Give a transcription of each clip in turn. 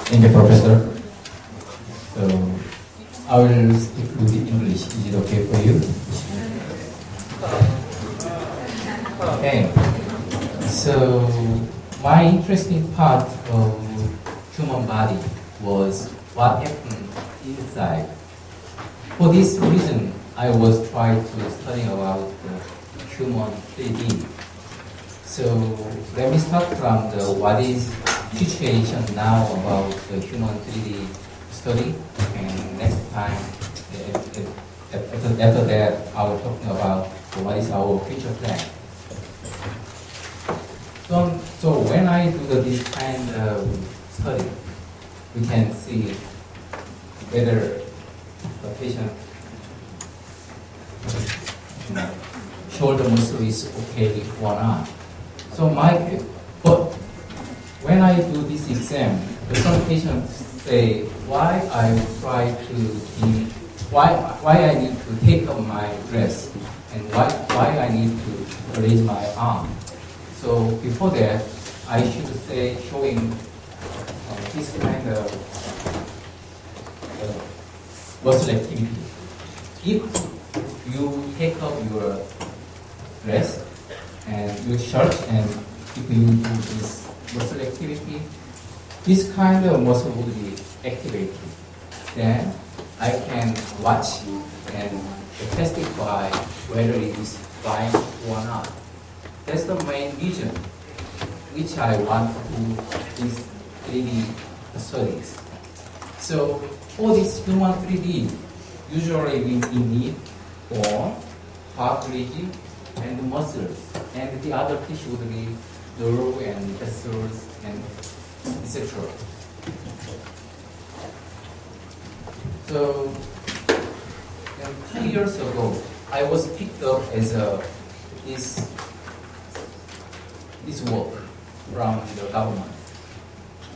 Thank you, Professor. So, I will speak with English. Is it okay for you? Okay. So, my interesting part of human body was what happened inside. For this reason, I was trying to study about the human 3D. So let me start from the what is situation now about the human 3D study, and next time, after that, I will talk about what is our future plan. So when I do this kind of study, we can see whether the patient shoulder muscle is okay or not. So but when I do this exam, some patients say why I need to take up my dress and why I need to raise my arm. So before that, I should say showing this kind of muscle activity. If you take up your dress and your shirt, and if you do this muscle activity, this kind of muscle will be activated. Then I can watch and testify whether it is fine or not. That's the main reason which I want to do these 3D studies. So for this human 3D, usually we need bone, cartilage, and muscles, and the other tissue would be nerve and vessels and etc. So 2 years ago, I was picked up as this work from the government,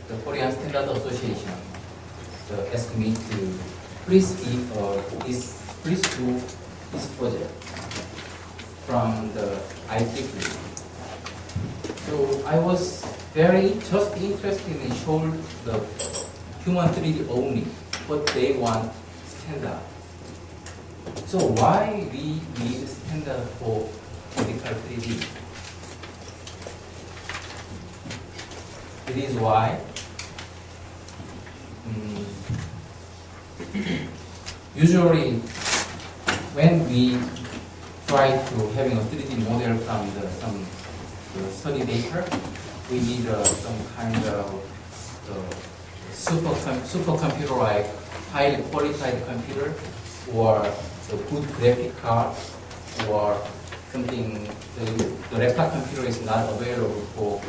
the Korean Standard Association. So asked me to please do this project from the IT field. So I was just interested in showing the human 3D only, but they want standard. So why we need standard for medical 3D? It is why usually when we try to having a 3D model from some study data, we need some kind of supercomputer, like highly qualified computer, or a good graphic card, or something. The laptop computer is not available for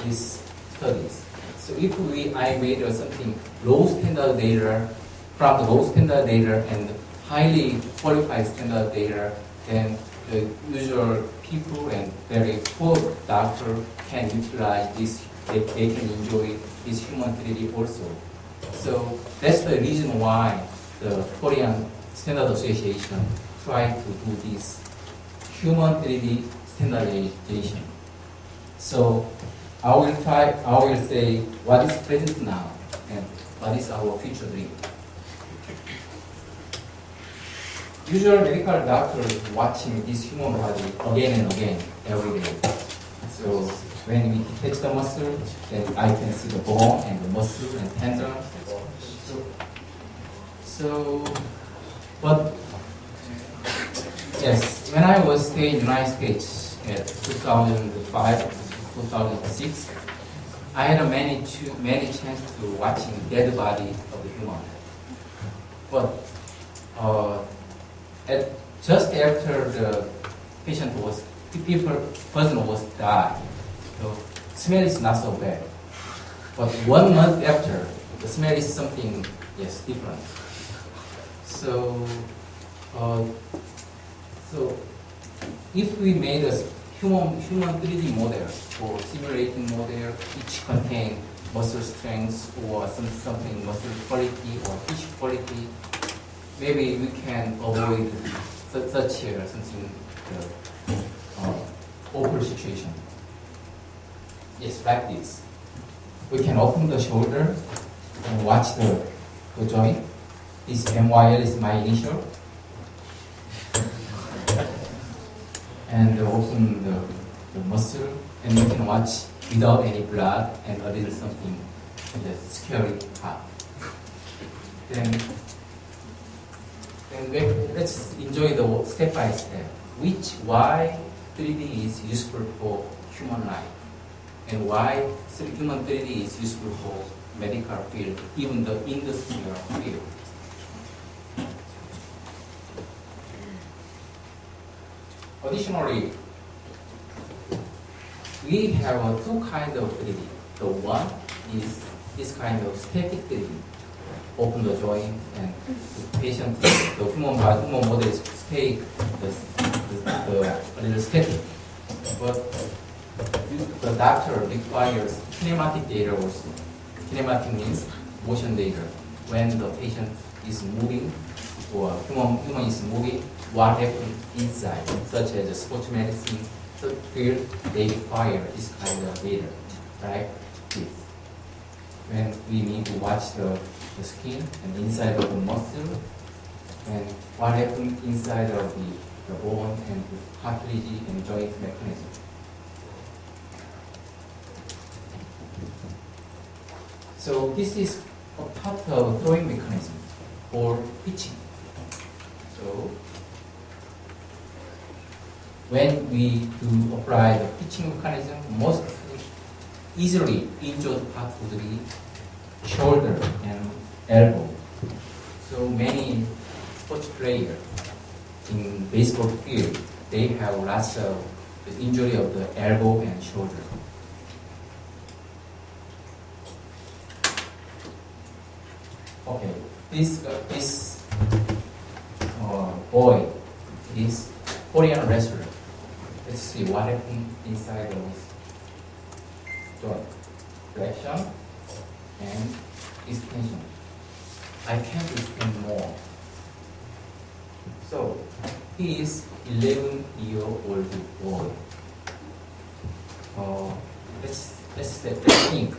these studies. So if I made something low standard data, from the low standard data and highly qualified standard data, then the usual people and very poor doctor can utilize this. They can enjoy this human 3D also. So that's the reason why the Korean Standard Association tried to do this human 3D standardization. So I will say what is present now and what is our future dream. Usual medical doctors watching this human body again and again every day. So when we detach the muscle, then I can see the bone and the muscle and tendon. But yes, when I was staying in the United States at 2005, 2006, I had many chance to watching dead body of the human. But just after the person was died, the smell is not so bad. But 1 month after, the smell is something different. So if we made a human 3D model or simulating model, which contain muscle strength or something muscle quality or tissue quality, maybe we can avoid such something awkward situation. Yes, like this. We can open the shoulder watch the joint. This MYL is my initial. And open the muscle, and you can watch without any blood and a little something in the scary part. Then let's enjoy the step by step. Why 3D is useful for human life, and why human 3D is useful for medical field, even the industrial field. Additionally, we have two kinds of 3D. The one is this kind of static 3D. Open the joint and the patient, the human model is stay a little static. But the doctor requires kinematic data also. Kinematic means motion data. When the patient is moving or human is moving, what happens inside, such as sports medicine, the field, they require this kind of data, right? This. When we need to watch the skin and inside of the muscle, and what happens inside of the bone and the cartilage and joint mechanism. So this is a part of throwing mechanism for pitching. So when we do apply the pitching mechanism, most easily injured part would be shoulder and elbow. So many sports players in baseball field, they have lots of the injury of the elbow and shoulder. Okay, this boy is Korean wrestler. Let's see what happened inside of his joint. Flexion and extension. I can't extend more. So, he is 11-year-old boy. Let's think.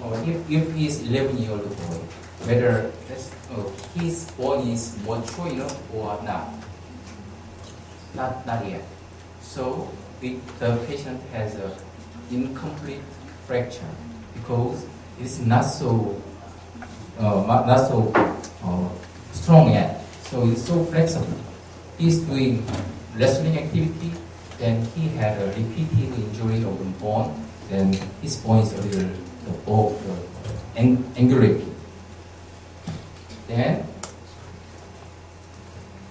If he is 11-year-old boy, whether his bone is mature enough or not. Not yet. So the patient has an incomplete fracture because it is not so strong yet. So it's so flexible. He's doing wrestling activity, then he had a repeated injury of the bone, then his bone is a little angularity. Then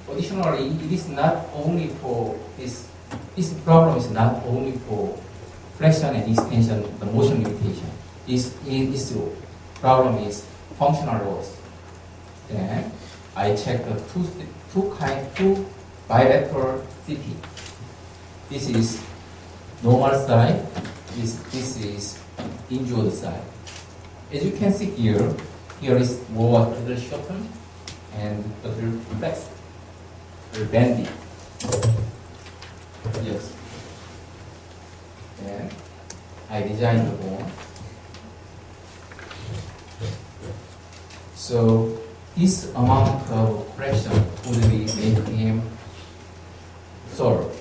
additionally, it is not only for this problem is not only for flexion and extension, the motion limitation. This problem is functional loss. Then I check the two bilateral CT. This is normal side. This is injured side. As you can see here is more a little shortened and a little flexed. Bendy. Yes. And I design the bone. So this amount of pressure would be make him sore.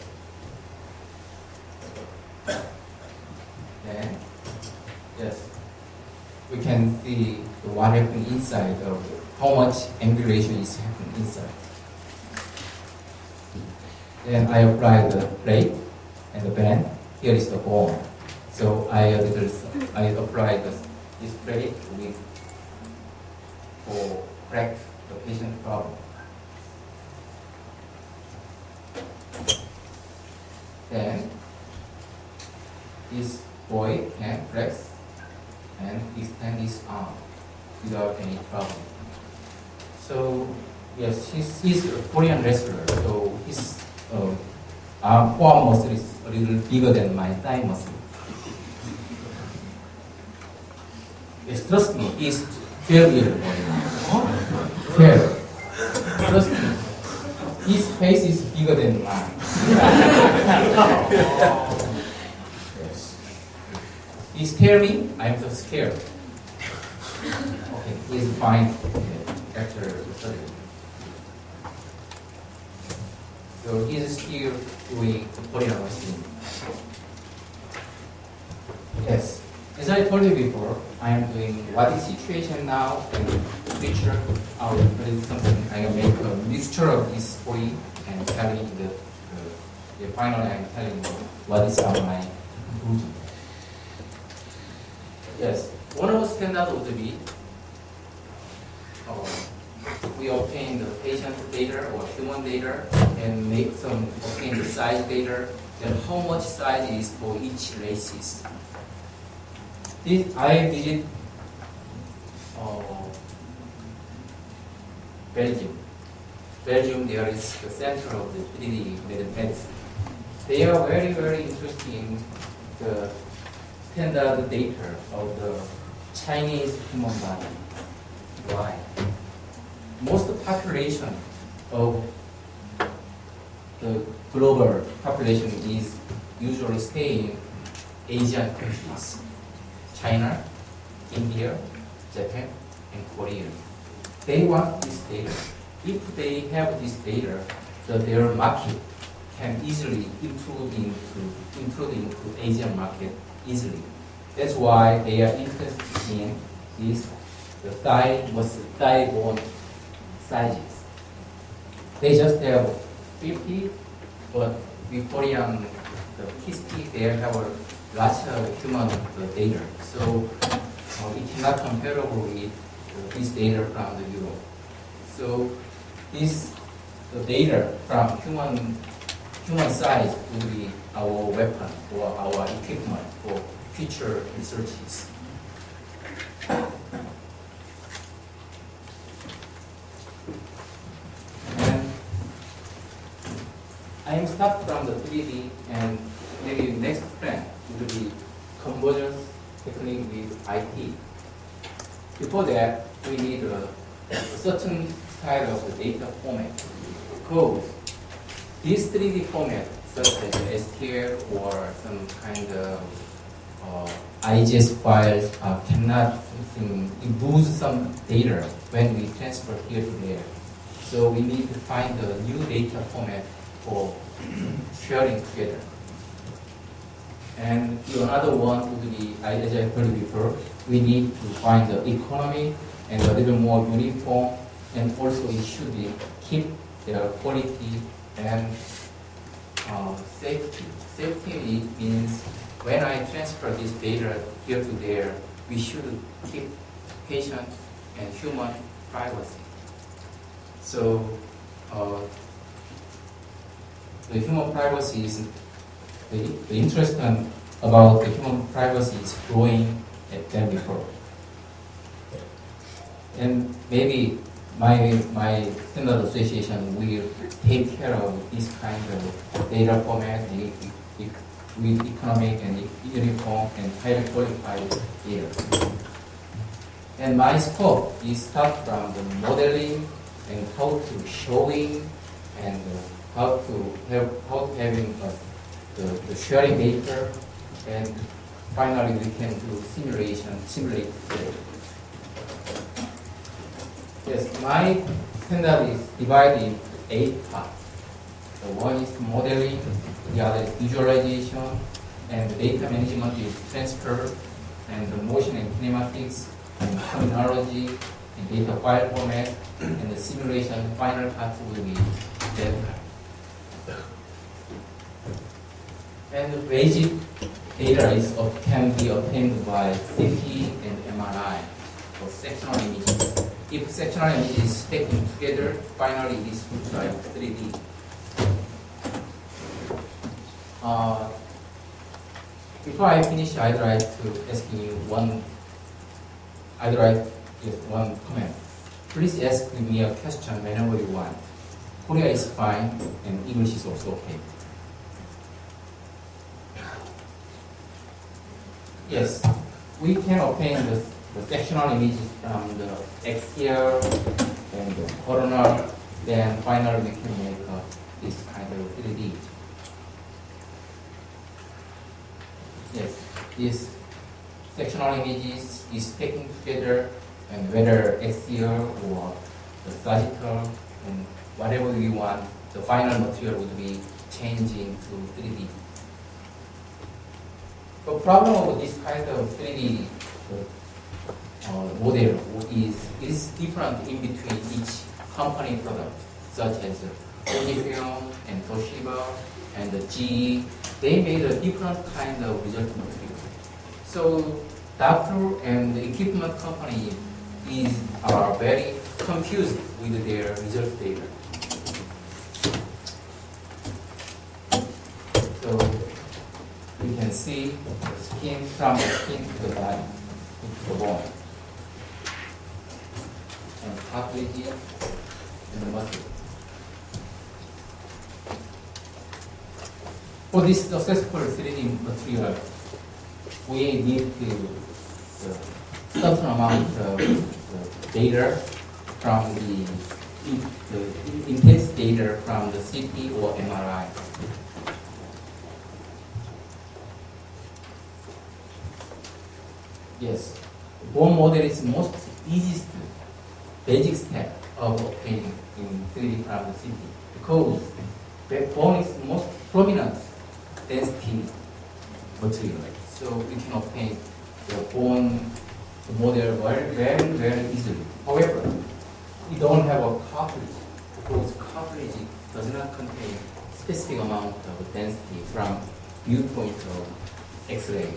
Then yes, we can see what happened inside of how much angulation is happening inside. Then I apply the plate and the band. Here is the bone. So I apply this plate for correct the patient problem. Then this boy can flex and extend his arm without any problem. So yes, he's a Korean wrestler. So his forearm muscle is a little bigger than my thigh muscle. Yes, trust me, he's 12 years old. 12. Trust me, his face is bigger than mine. Yes. He's telling me I'm so scared. is fine after the surgery. So he's still doing polymer machine. Yes, as I told you before, I am doing what is situation now and future. I will do something. I will make a mixture of these story and telling the finally I'm telling you what is my conclusion. Yes, one of the standards would be we obtain the patient data or human data and make some obtain the size data and how much size is for each races. I visit Belgium. Belgium, there is the center of the 3D medicine. They are very, very interested in the standard data of the Chinese human body. Why? Most population of the global population is usually staying in Asian countries. China, India, Japan, and Korea. They want this data. If they have this data, their market can easily include into Asian market easily. That's why they are interested in this the thigh-bone sizes. They just have 50, but Victorian history they have a lots of human data. So it cannot comparable with this data from the Europe. So the data from human size will be our weapon or our equipment for future researches. And I am start from the 3D and maybe next plan will be convergence technique with IT. Before that, we need a certain style of the data format. Because this 3D format, such as SQL or some kind of IGS files, cannot lose some data when we transfer here to there. So we need to find a new data format for sharing together. And another one would be, as I told you before, we need to find the economy and a little more uniform, and also it should be keep their quality and safety. Safety means when I transfer this data here to there, we should keep patient and human privacy. So the human privacy is the interest about the human privacy is growing than before. And maybe my standard association will take care of this kind of data format with economic and uniform and highly qualified data. And my scope is start from the modeling and how to showing and how having the sharing data, and finally we can do simulate data. Yes, my standard is divided into 8 parts. The one is modeling, the other is visualization, and the data management is transfer, and the motion and kinematics, and terminology, and data file format, and the simulation final part will be data. And the basic data can be obtained by CT and MRI for sectional images. If sectional image is taken together, finally this looks like 3D. Before I finish, I'd like to ask you one comment. Please ask me a question whenever you want. Korea is fine, and English is also okay. Yes, we can obtain the sectional images from the axial and the coronal, then finally we can make this kind of 3D. Yes, this sectional images is taken together and whether axial or the sagittal, and whatever we want, the final material would be changing to 3D. The problem of this kind of 3D model is different in between each company product, such as 콜로퀴움 and Toshiba and the GE. They made a different kind of result material. So doctor and the equipment company are very confused with their result data. So you can see the skin from the skin to the body, to the bone, and cartilage and the muscle. For this successful 3D material, we need to certain amount of data from the intense data from the CT or MRI. Yes, bone model is most easiest basic step of obtaining in 3D from the CT because the bone is most prominent density material. So we can obtain the bone model very easily. However, we don't have a cartilage because cartilage does not contain specific amount of density from viewpoint of X-ray.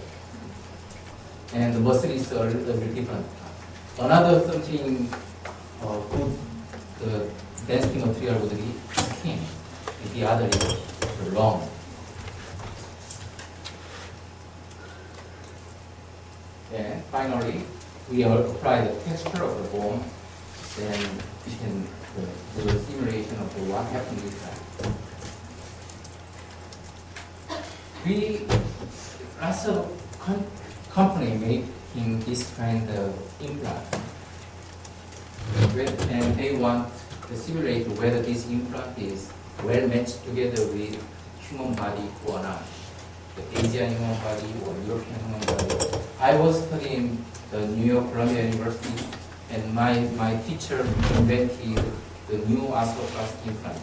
And the muscle is a little bit different. Another something good the density material would be skin. The other is the lung. And finally, we apply the texture of the bone. Then we can do a simulation of what happened inside. Lots of company making this kind of implant, and they want to simulate whether this implant is well matched together with human body or not, the Asian human body or European human body. I was studying the New York Columbia University, and my teacher invented the new osteoclast implant,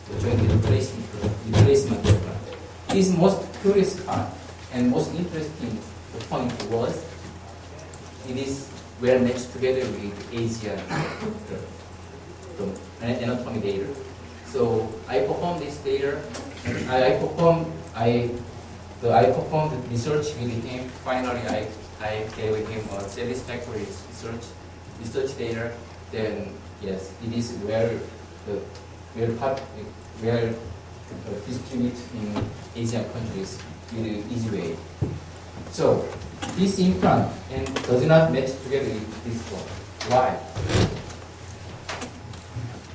the joint replacement implant. His most curious part and most interesting point was it is well matched together with Asian the anatomy data. So I performed this data. I performed research with him. Finally, I gave him a satisfactory research data. Then yes, it is well distributed in Asian countries in an easy way. So this implant does not match together with this one. Why?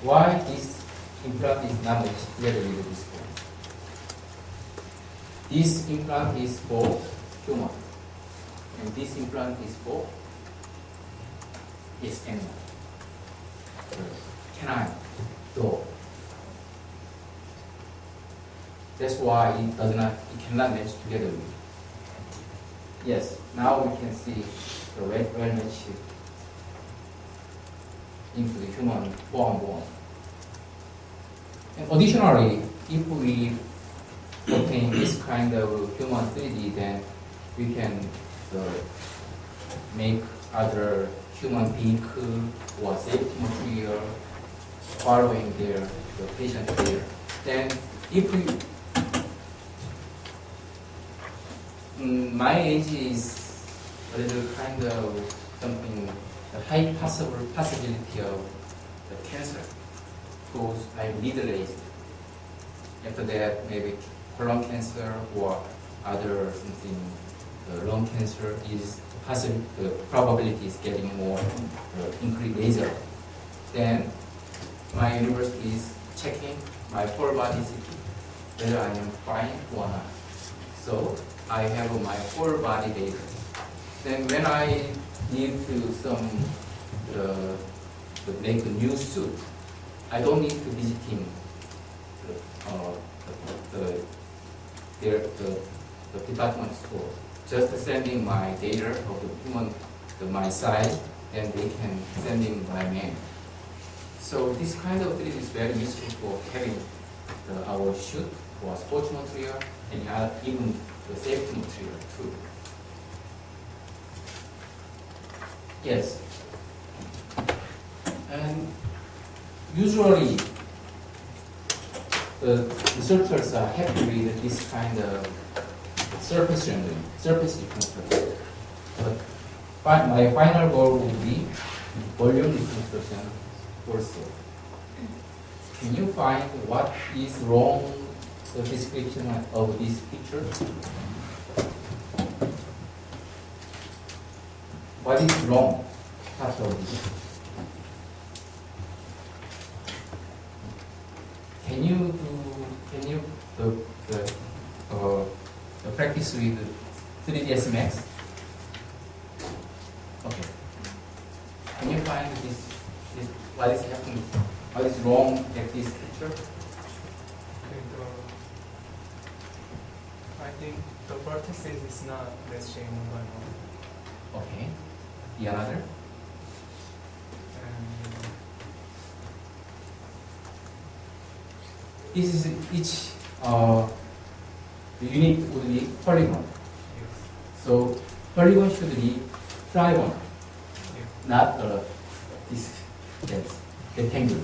Why this implant is not matched together with this one? This implant is for human, and this implant is for animal, canine, dog. That's why it cannot match together with. Yes, now we can see the well matched into the human bone. And additionally, if we obtain this kind of human 3D, then we can make other human vehicle or safety material following the patient care. Then if we my age is a little kind of something, a high possibility of the cancer, because I'm middle-aged. After that, maybe colon cancer or other something, lung cancer is possible. The probability is getting more increased later. Then my university is checking my whole body CT, whether I am fine or not. So I have my whole body data. Then when I need to make a new suit, I don't need to visit him the department store. Just sending my data of the human, my size then they can send in by mail. So this kind of 3D is very useful for having our shoot or sports material and even the safety material too. Yes. And usually the researchers are happy with this kind of surface rendering, surface reconstruction. But my final goal would be volume reconstruction also. Can you find what is wrong the description of this picture? What is wrong part of this? Can you practice with 3ds Max? Okay. Can you find this what is happening? What is wrong at this picture? I think the vertices is not matching one by one. Okay. The another? This is each unit would be polygon. Yes. So polygon should be trigon, Yes. not this rectangle.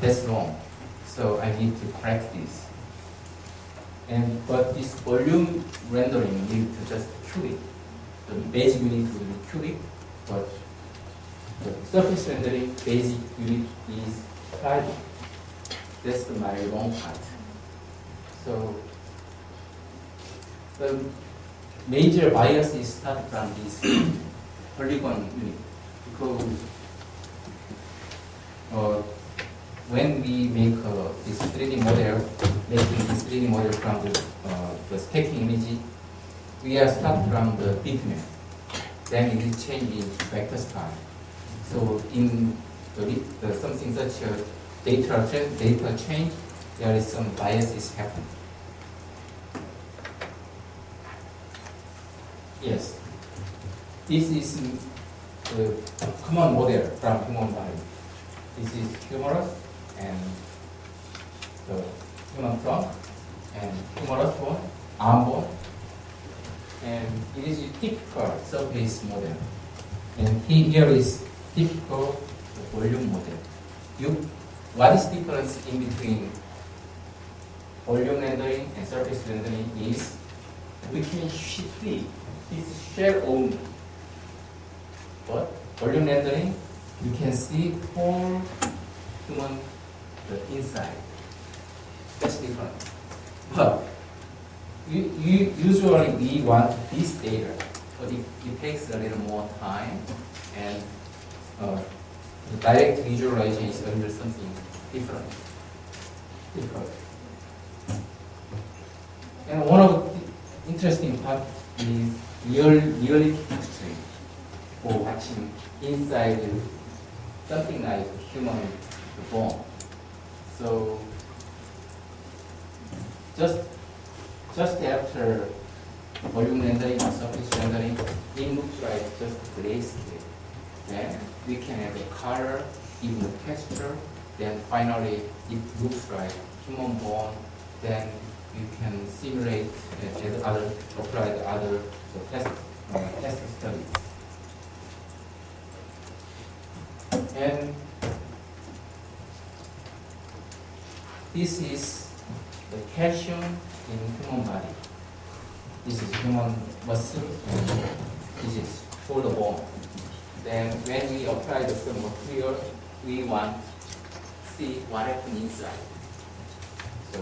That's wrong. So I need to correct this. But this volume rendering need to just cubic. The basic unit will be cubic, but the surface rendering basic unit is trigon. That's my wrong part. So the major bias is start from this polygon unit because when we make this 3D model, making this 3D model from the stacking image, we are start from the bitmap. Then it is changed in vector style. So in something such a data change, there is some biases happening. Yes, this is the common model from human body. This is humerus and the human trunk and humerus bone, arm bone, and it is a typical surface model. And here is typical volume model. What is difference in between volume rendering and surface rendering is we can see this shell only. But volume rendering, you can see whole human inside. That's different. But usually we want this data, but it takes a little more time, and the direct visualization is going to be something different. And one of the interesting part is reality texturing for watching inside something like human bone. So just after volume rendering or surface rendering, it looks like just grayscale. Then we can have a color, even the texture. Then finally, it looks like human bone. Then you can simulate apply the other test studies. And this is the calcium in human body. This is human muscle, and this is shoulder bone. Then when we apply the same material, we want to see what happens inside. So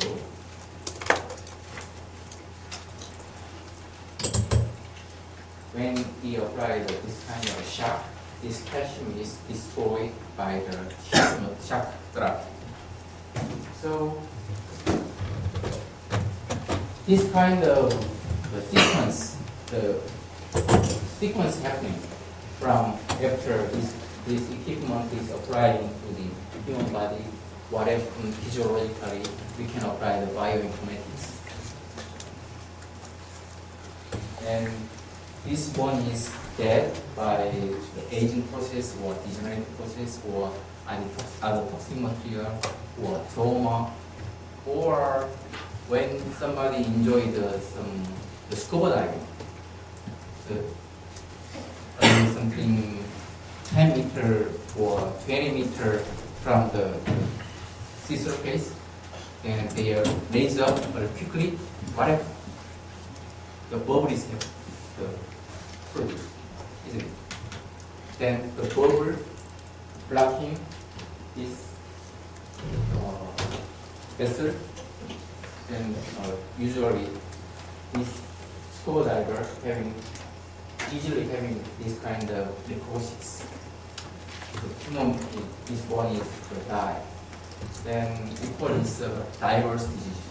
when we apply this kind of shock, this calcium is destroyed by the shock drop. So this kind of the sequence happening from after this equipment is applying to the human body, whatever physiologically, we can apply the bioinformatics. And this one is dead by the aging process or degenerative process or any other toxic material or trauma, or when somebody enjoyed the scuba diving, something 10 meter or 20 meter from the sea surface, and they are raised up very quickly. What if the bubble is produced, isn't it? Then the bubble blocking this vessel, and usually this scuba diver easily having this kind of necrosis. The human is born to die. Then we call this diverse disease.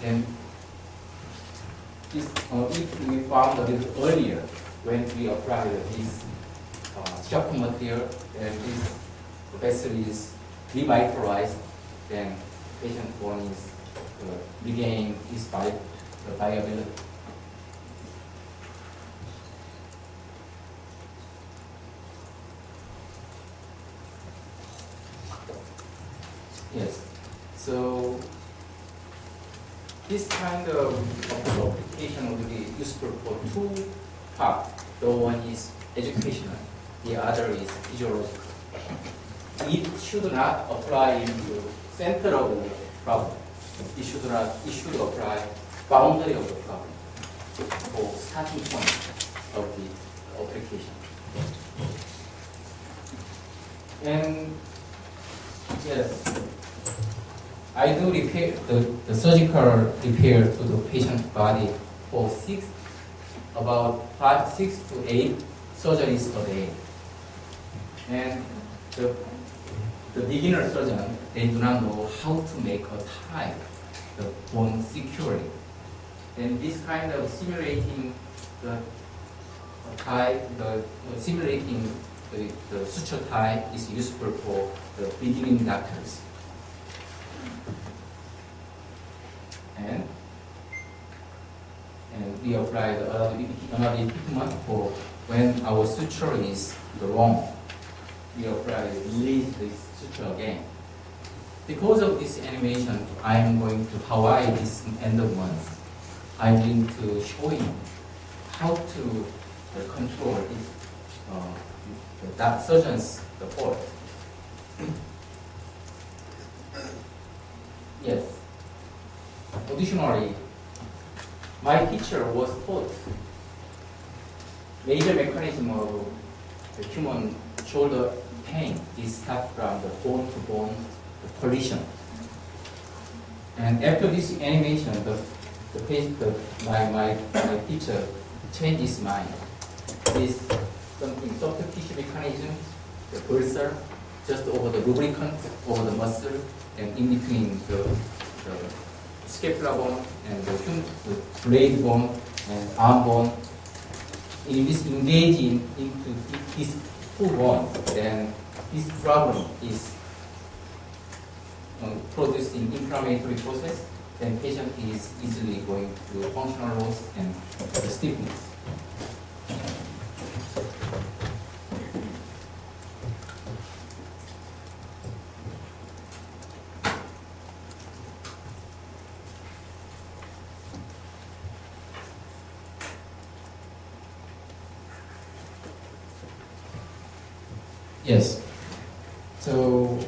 Then this, if we found a little earlier when we applied this shock material, and this vessel is revitalized, then patient bone is regain his viability. Yes. So this kind of application will be useful for two parts. The one is educational, the other is physiological. It should not apply in the center of the problem. It should apply boundary of the problem or starting point of the application. And yes, I do repair the surgical repair to the patient's body for about 6 to 8 surgeries a day. And the beginner surgeon, they do not know how to make a tie the bone securely. And this kind of simulating the tie, simulating the suture tie is useful for the beginning doctors. And we apply another equipment for when our suture is wrong. We apply release this suture again. Because of this animation, I am going to Hawaii this end of month. I'm going to show you how to control that surgeon's fault. Yes. Additionally, my teacher was taught major mechanism of the human shoulder pain is start from the bone to bone collision. And after this animation, my teacher changed his mind. This something soft tissue mechanism, the pulsar, just over the lubricant, over the muscle, and in between the scapula bone and the blade bone and arm bone. If this engaging into these two bones, then this problem is producing inflammatory process, then patient is easily going to functional loss and stiffness. Yes. So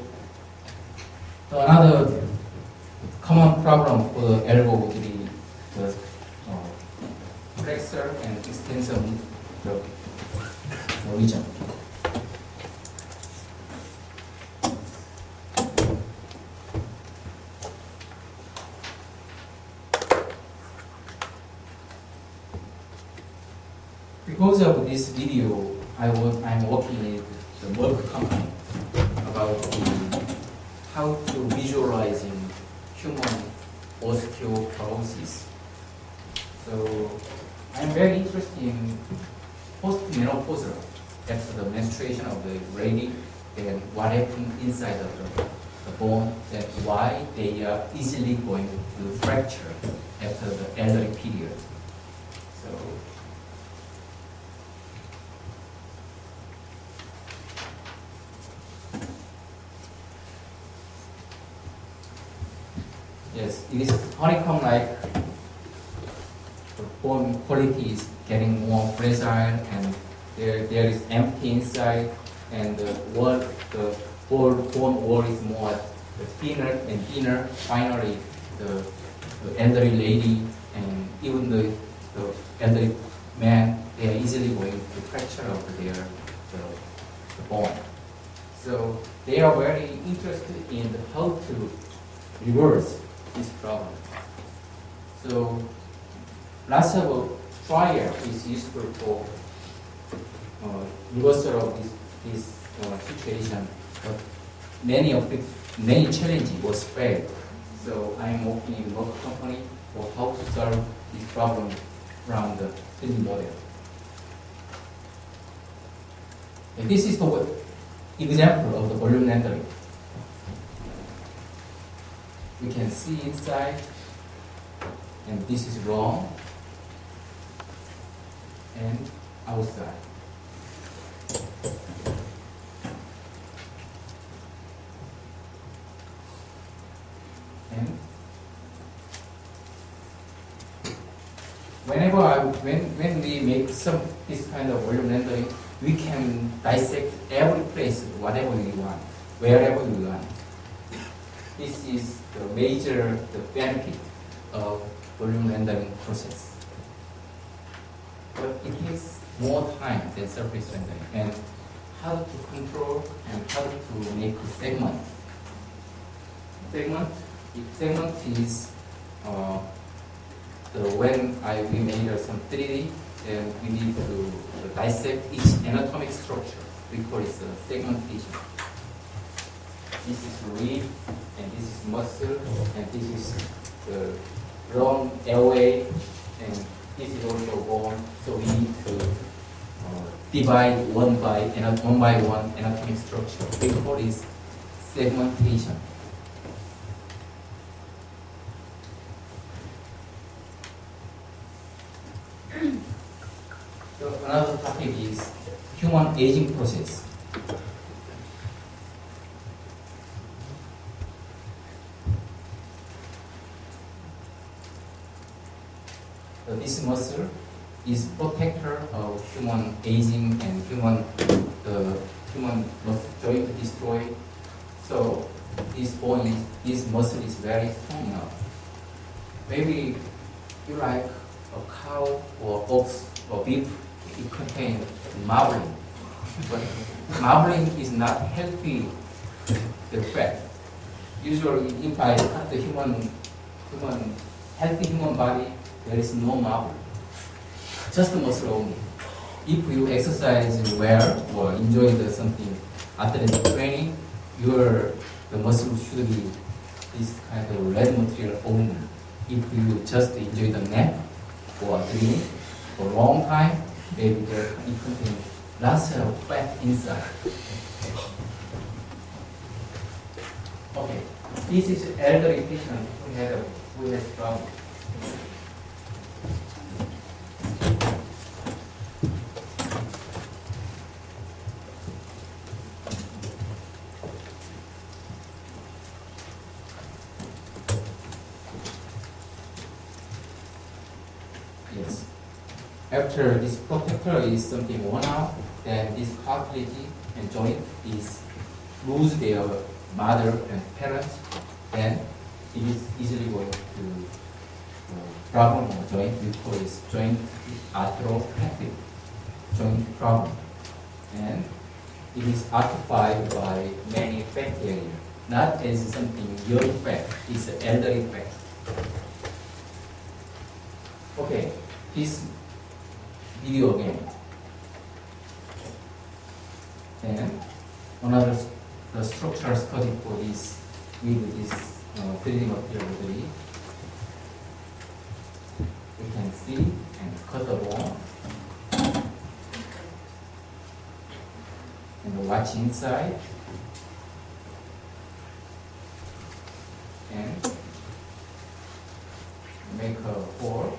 another common problem for the elbow would be the flexor and extensor region. Because of this video, I'm working with the Merck company about how to visualizing human osteoporosis. So I'm very interested in postmenopausal, after the menstruation of the lady, and what happened inside of the bone, and why they are easily going to fracture after the elderly period. So Yes, it is honeycomb-like. The bone quality is getting more fragile, and there is empty inside, and the bone wall is more thinner and thinner. Finally, the elderly lady and even the elderly man, they are easily going to fracture of the bone. So they are very interested in how to reverse this problem. So lots of trial is useful for reversal of this situation, but many challenges was failed. So I am working in work company for how to solve this problem from the 3D model. And this is the example of the volume rendering. We can see inside, and this is wrong, and outside. And when we make this kind of volume rendering, we can dissect every place, whatever we want, wherever we want. This is the major benefit of volume rendering process. But it takes more time than surface rendering, and how to control and how to make a segment. Segment is when we made some 3D, then we need to dissect each anatomic structure. We call it segmentation. This is rib, and this is muscle, and this is the lung, airway, and this is also bone. So we need to divide one by one anatomic structure. We call this segmentation. So another topic is human aging process. So this muscle is protector of human aging and human joint destroy. So this muscle is very strong now. Maybe you like a cow or ox or beef, it contains marbling. But marbling is not healthy the fat. Usually if I cut the healthy human body, there is no marble, just the muscle only. If you exercise well or enjoy something athletic training, the muscle should be this kind of red material only. If you just enjoy the nap or dream for a long time, maybe it contains lots of fat inside. Okay, this is elderly patient who has problem. Yes. After this protector is something worn out, then this cartilage and joint is lose their mother and parents, then it is easily going to problem of joint. We call this joint arthropathic joint problem, and it is occupied by many bacteria, not as something young fat. It's an elderly fat. Okay, this video again. And another structural study for this with this 3D material. We can see and cut the bone and watch inside and make a hole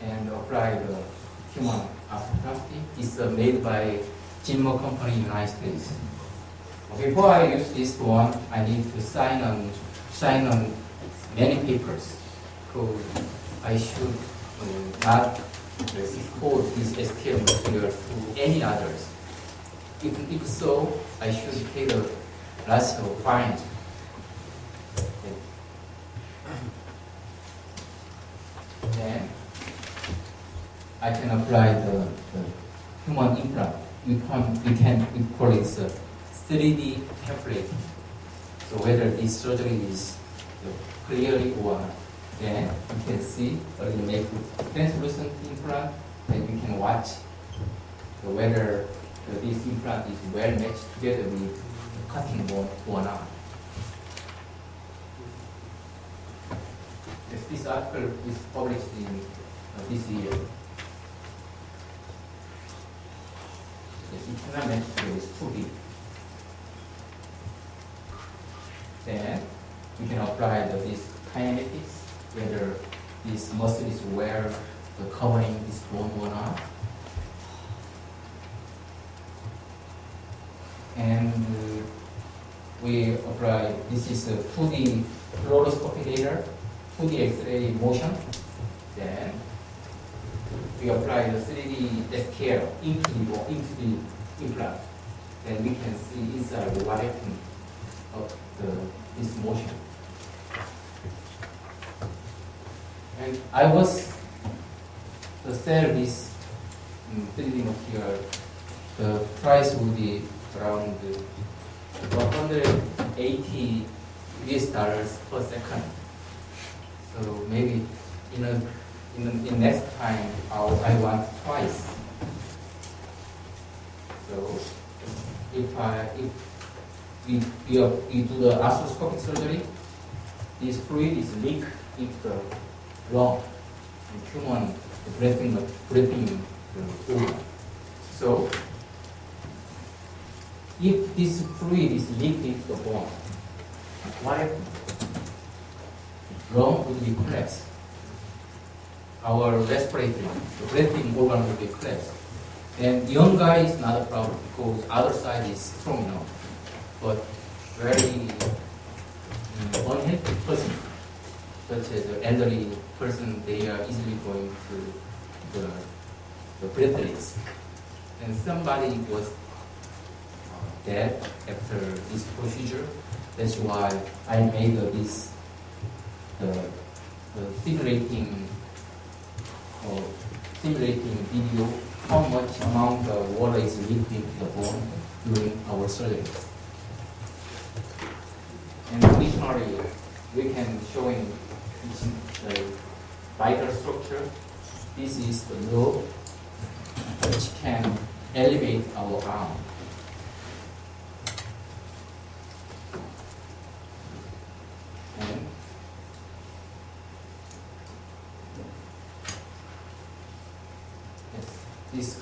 and apply the human arthroplasty. It's made by Zimmer company in the United States. Before I use this one, I need to sign on sign on many papers. So I should not expose this STL material to any others. If so, I should pay the lots of fines. Then I can apply the human implant. We call it 3D template. So whether this surgery is clearly or then you can see or you make translucent implant, then you can watch whether this implant is well matched together with cutting bone or not. This article is published in this year. It cannot match together, it's too big. Then we can apply this kinetics, whether this muscle is well covering this bone or not. And we apply, this is a 2D fluoroscopy data, 2D X-ray motion. Then we apply the 3D scale into the implant. Then we can see inside what happened of this motion. And I was to sell this 3D material. The price would be around 180 US dollars per second. So maybe in next time I want twice. So if we do the arthroscopic surgery, this fluid is leaked into the lung and human breathing organ. So if this fluid is leaked into the bone, what happens? Lung would be collapsed. Our respiratory, the breathing organ will be collapsed. And young guy is not a problem because other side is strong enough. But very unhealthy person, such as an elderly person, they are easily going to the breathless. And somebody was dead after this procedure. That's why I made this simulating video how much amount of water is leaked into the bone during our surgery. And additionally, we can show in the vital structure. This is the nerve which can elevate our arm.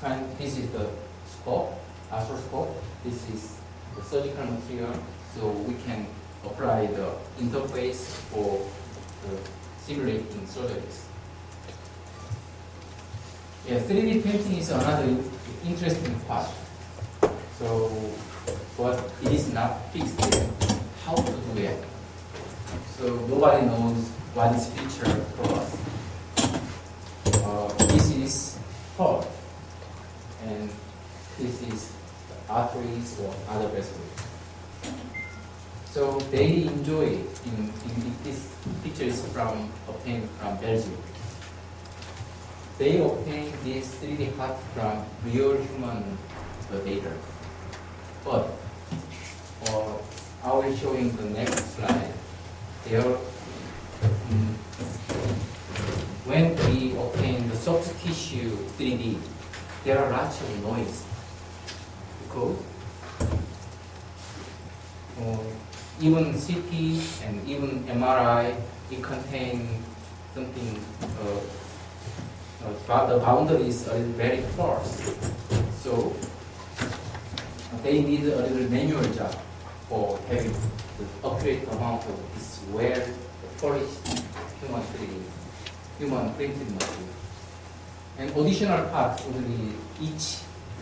And this is the scope, arthroscope. This is the surgical material, so we can apply the interface for simulating surgeries. Yeah, 3D printing is another interesting part. So, but it is not fixed yet. How to do it? So nobody knows what is featured for us. This is heart, and this is the arteries or other vessels. So they enjoy in this picture is obtained from Belgium. They obtain this 3D heart from real human data. But I will show in the next slide. When we obtain the soft tissue 3D, there are lots of noise because even CT and even MRI, it contains something, the boundaries are very coarse. So they need a little manual job for having the accurate amount of this well polished human printed material. And additional part would be each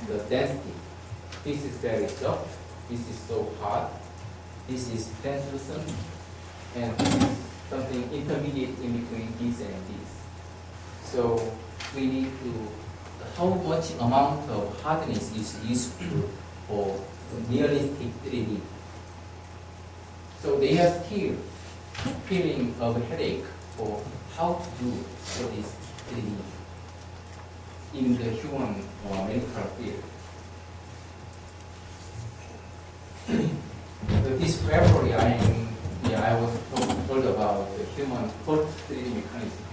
the density. This is very soft, this is so hard, this is translucent, and something intermediate in between this and this. So we need to, how much amount of hardness is useful for realistic 3D. So they are still feeling of a headache for how to do for this 3D in the human or medical field. So this February, I was told about the human first 3D mechanism.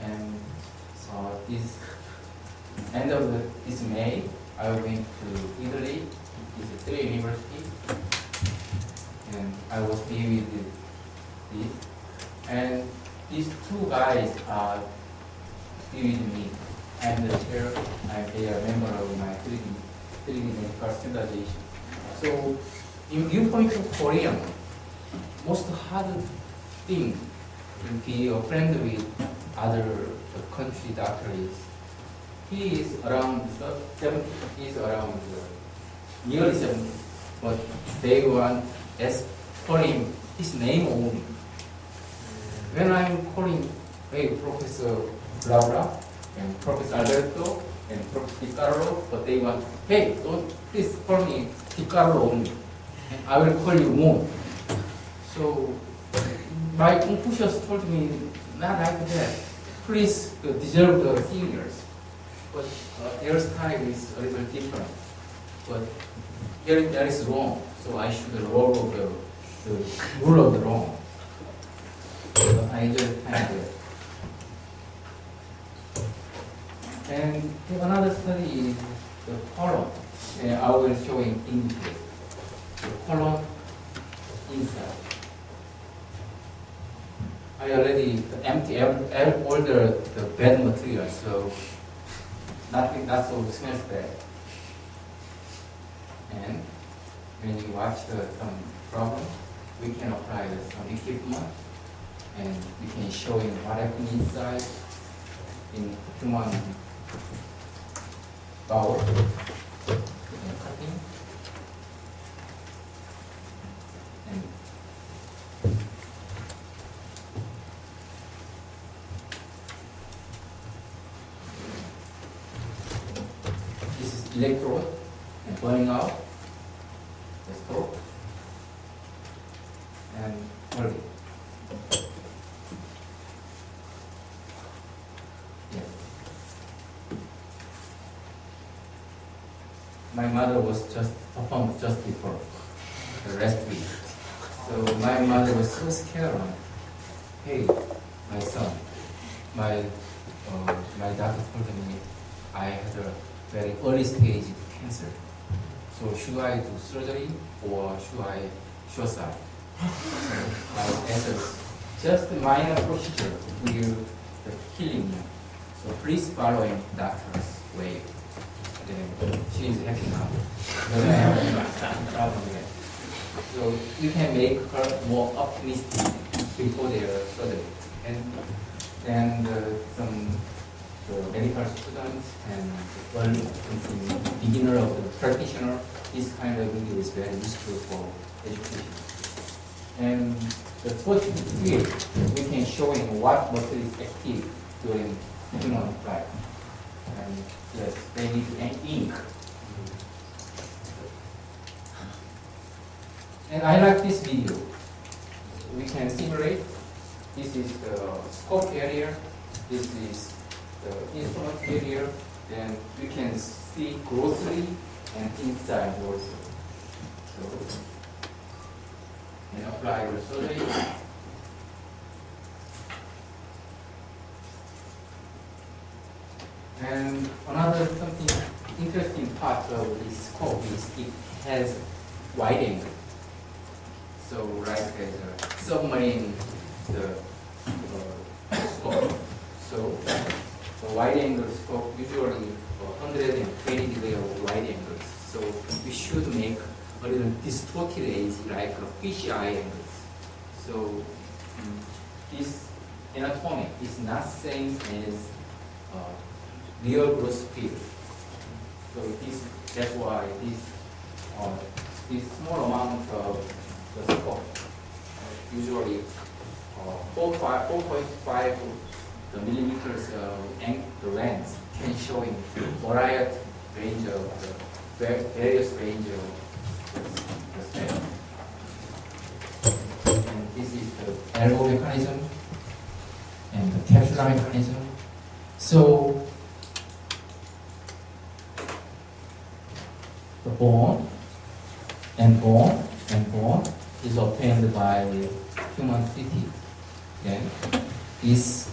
And so this end of this May, I went to Italy, it's a 3 university, and I was here with this. And these two guys are here with me. I'm the chair, they are a member of my 3D medical standardization. So, in viewpoint of Korean, most hard thing to be a friend with other country doctor is, he is around 70, he is around nearly 70, but they want as for him his name only. When I'm calling, hey, Professor blah blah, and Professor Alberto, and Professor Di Carlo, but they want, hey, don't please call me Di Carlo only, and I will call you Moon. So my Confucius told me, not like that. Please deserve the seniors, but their style is a little different. But here that is wrong, so I should roll the rule of the wrong. So I enjoy the time there. And another study is the column. I will show in detail. The column inside. I already empty all the bad material, so nothing that so smells bad. And when you watch some problem, we can apply some equipment, and we can show you what happens inside in human bowel and cutting. And this is electrode and burning out the stroke and holding. Yes. My mother was just performed just before the last week. So my mother was so scared. Hey, my son, my doctor told me I had a very early stage cancer. So should I do surgery or should I suicide? So my answer is just a minor procedure will killing you. So please follow in doctor's way. Then she is happy now. But I have a problem yet. So you can make her more optimistic before their surgery. And some medical students and early beginner of the practitioner, this kind of video is very useful for education. And the first field, we can show in what muscle is active during human life. And yes, they need ink. And I like this video. We can simulate. This is the scope area. This is the instrument area. Then we can see closely and inside also. So, and apply the surgery. And another something interesting part of this scope is it has wide angle. So like as a submarine scope. So the wide angle scope usually 120 degree of wide angles. So we should make a little distorted edge like a fish eye angles. So this anatomy is not same as real growth field. So that's why this this small amount of the scope, usually 4.5 the millimeters of the length, can show in variety range of the various range of the spectrum. And this is the elbow mechanism and the capsular mechanism. So the bone and bone is obtained by human CT. Then this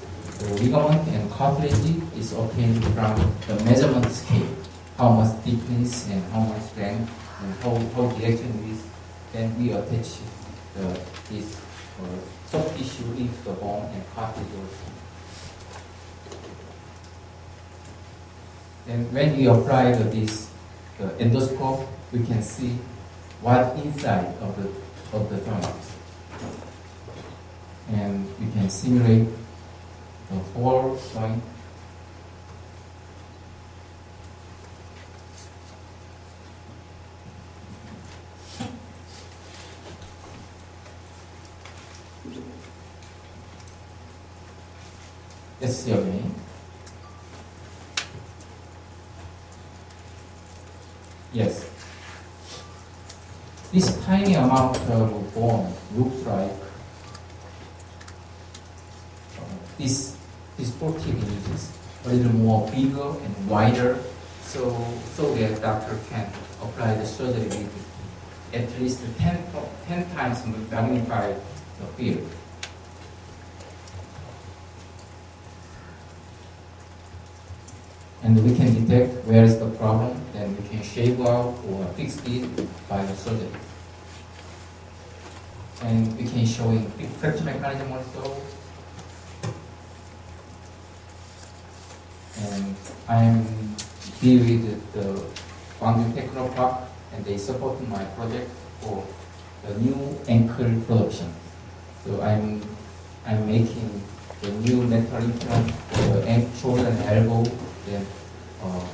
ligament and cartilage is obtained from the measurement scale, how much thickness and how much length and how direction is. Then we attach this soft tissue into the bone and cartilage also. Then when we apply this endoscope, we can see what inside of the joint, and we can simulate the whole joint. Let's see again. Yes. This tiny amount of bone looks like this sportive images, a little more bigger and wider, so that doctor can apply the surgery with at least 10 times magnify the field. And we can detect where is the problem, then we can shave out or fix it by the surgery. And we can show in fracture mechanism also. And I'm deal with the Gwangju Techno Park, and they support my project for the new ankle production. So I'm making the new metal implant for the shoulder and elbow. Then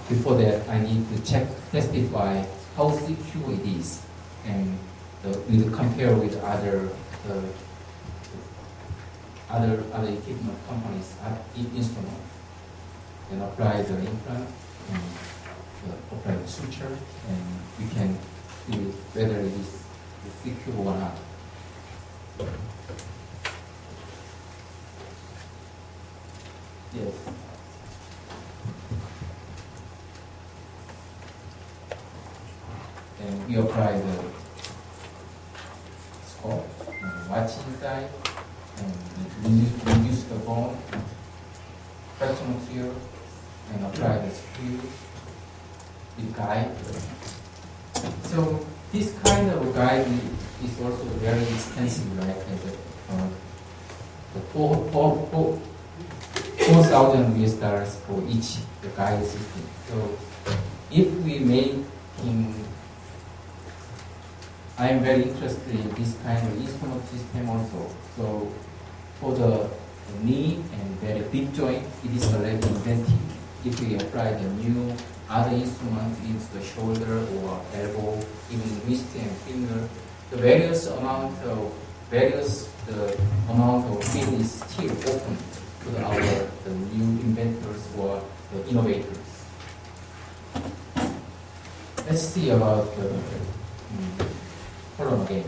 before that, I need to test it by how secure it is, and we will compare with other equipment companies' instruments. Then apply the implant and apply the suture, and we can see whether it is secure or not. Yes. And we apply the scope and watch inside, and reduce the bone, fracture material, and apply the screw with guide. So this kind of guide is also very expensive, like the 4,000 US dollars for each the guide system. So if we make I'm very interested in this kind of instrument system also. So for the knee and very big joint, it is already invented. If we apply the new other instruments into the shoulder or elbow, even wrist and finger, the amount of field is still open to the new inventors or the innovators. Let's see about the column again.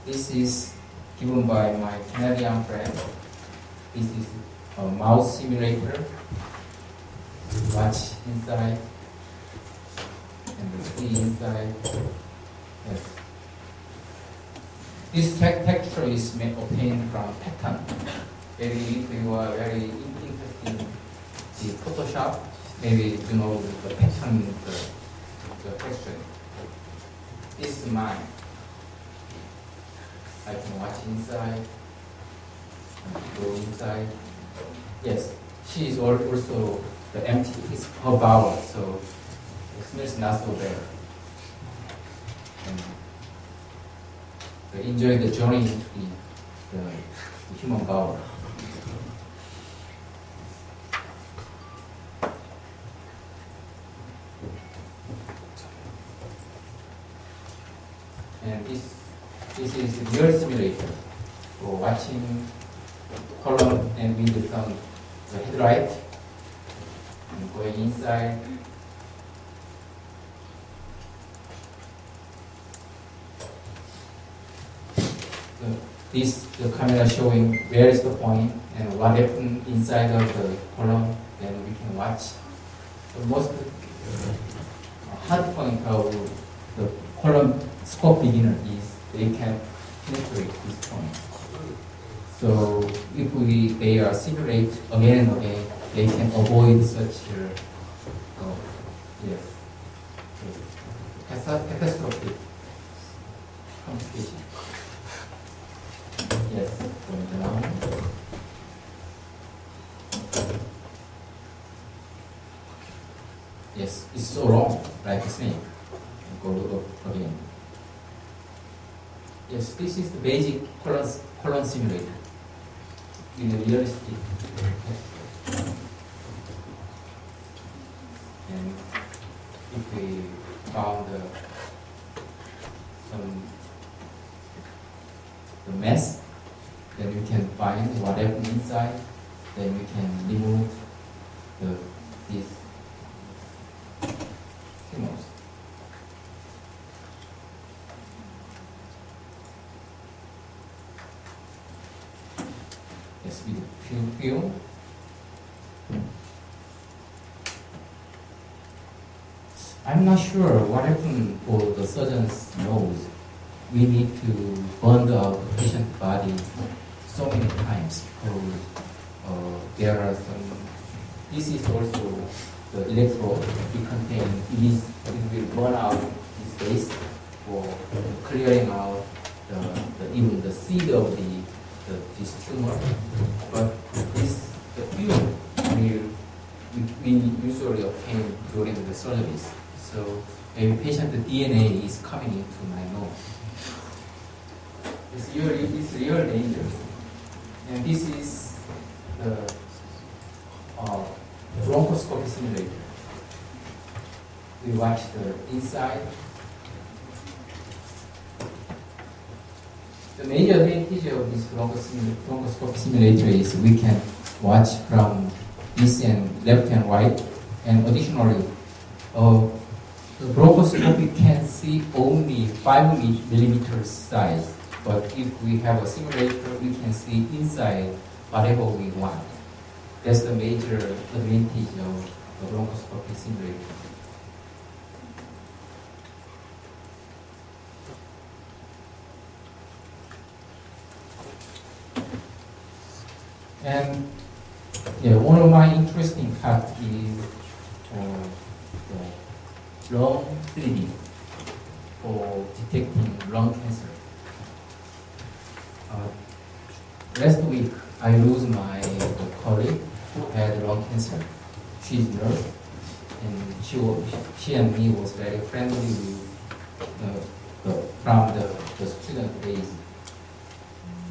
This is given by my Canadian friend. This is a mouse simulator. Watch inside and see inside. Yes. This texture is obtained from pattern. Maybe if you are very interested in the Photoshop, maybe you know the pattern, the texture. This is mine. I can watch inside, go inside. Yes, she is also the empty. It's her bowel, so it smells not so bad. And enjoy the journey into the human bowel. this is real simulator for watching column and with some headlight and going inside. The camera showing where is the point and what happened inside of the column, then we can watch. The most hard point of the column scope beginner is they can penetrate this point. So if they are simulate again and again, they can avoid such catastrophic complication. Yes, going down. Yes, it's so long, like a snake. Go up again. Yes, this is the basic column simulator in a realistic test. And if we found the mess, then we can find what happened inside, then we can remove these tumors. Yes, with the film. I'm not sure what happened for the surgeon's nose. We need to burn the patient's body so many times because there are some. This is also the electrode we contain. It will burn out this space for clearing out even the seed of this tumor. But the film we usually obtain during the surgeries. So maybe patient DNA is coming into my nose. It's real danger. And this is the bronchoscopy simulator. We watch the inside. The major advantage of this bronchoscopy simulator is we can watch from this and left and right, and additionally, the bronchoscopy can see only 5 millimeters size. But if we have a simulator, we can see inside whatever we want. That's the major advantage of the bronchoscopy simulator. And one of my interesting parts is the lung 3D for detecting lung cancer. Last week, I lose my colleague who had lung cancer. She's a nurse, and she and me was very friendly from the student days.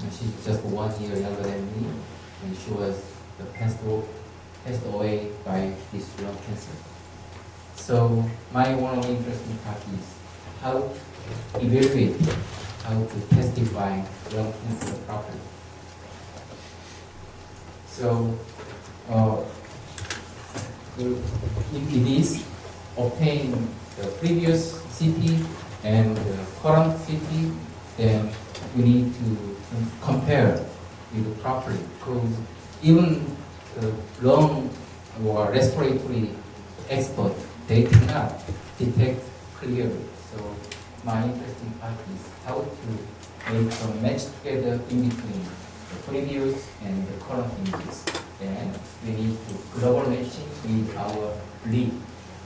And she's just 1 year younger than me, and she was passed away by this lung cancer. So my one of the interesting part is how to evaluate, how to testify lung cancer properly. So if it is obtain the previous CT and the current CT, then we need to compare it properly, because even the lung or respiratory expert, they cannot detect clearly. So my interesting part is how to make some match together in between the previous and the current images. Then we need to global matching with our lead.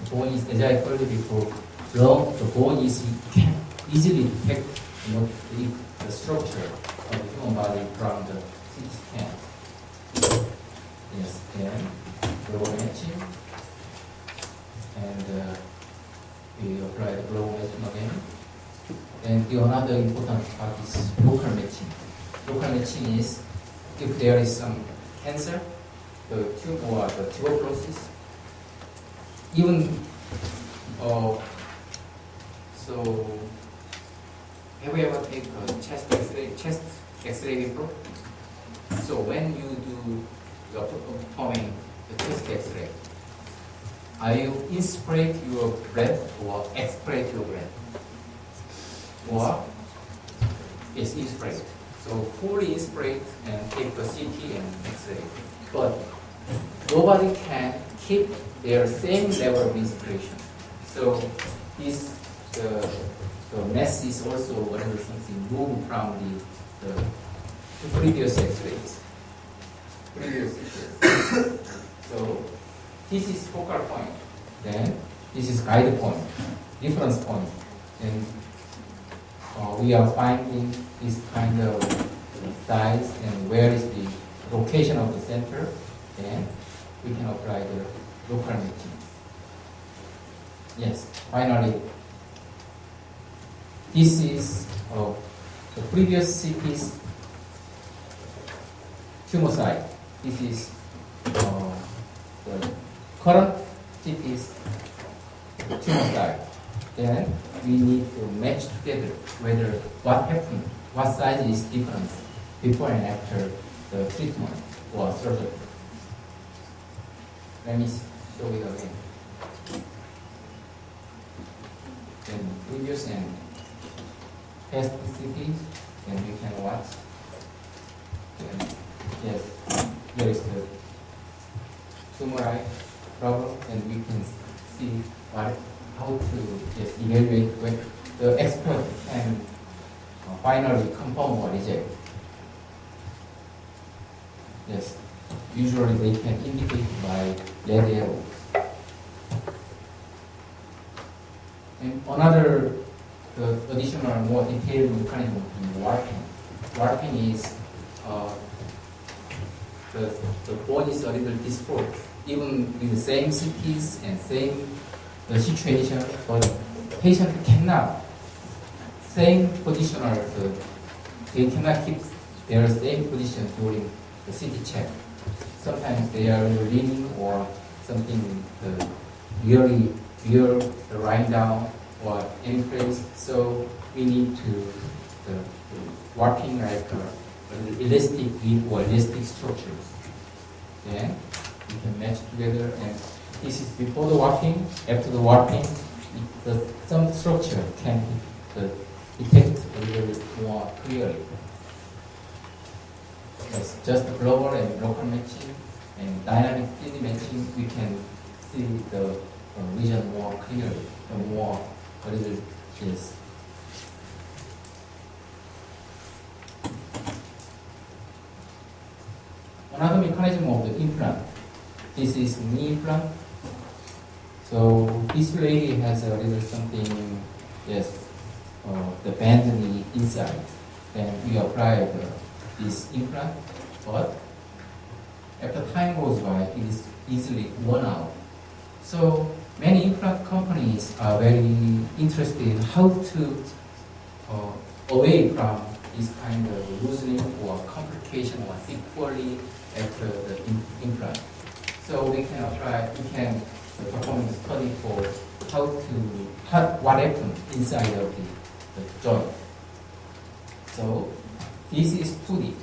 The bone is, as I told you before, the bone is can easily detect the structure of the human body from the CT scan. Yes, then global matching, and we apply the global matching again. And the another important part is local matching. Local matching is if there is some cancer, the tumor or the tuberculosis, even so have you ever taken a chest X-ray before? So when you're performing the chest X-ray, are you inspirate your breath or expirate your breath? Or it's inspirate. So fully inspirate and take a CT and X-ray. But nobody can keep their same level of inspiration. So this the mass is also whatever something moved from the previous X-rays. So this is focal point. Then this is guide point, difference point. And we are finding this kind of size and where is the location of the center. Then we can apply the local matching. Yes, finally, this is the previous CT's tumor site. This is the current CT's tumor site. Then we need to match together whether what happened, what size is different before and after the treatment or surgery. Let me show it again. Then previous and past CT, and you can watch. And yes, here is the tumor problem, and we can see how to evaluate when the expert can finally confirm or reject. Yes, usually they can indicate by red arrow. And another additional more detailed mechanism is warping. Warping is the bone is a little distorted, even with the same CTs and same situation, but the patient cannot same position or they cannot keep their same position during the CT check. Sometimes they are leaning or something really lying down or any place. So we need to warping like elastic weave or elastic structures. Then we can match together, and this is before the warping. After the warping, some structure can detect a little bit more clearly. Yes, just global and local matching and dynamic 3D matching, we can see the region more clearly, more a little yes. Another mechanism of the implant. This is knee implant. So this lady has a little something, yes, the band knee inside. Then we apply this implant, but after time goes by, it is easily worn out. So many implant companies are very interested in how to away from this kind of loosening or complication or sequelae after the implant. So we can perform the study for what happened inside of the joint. So this is 2D,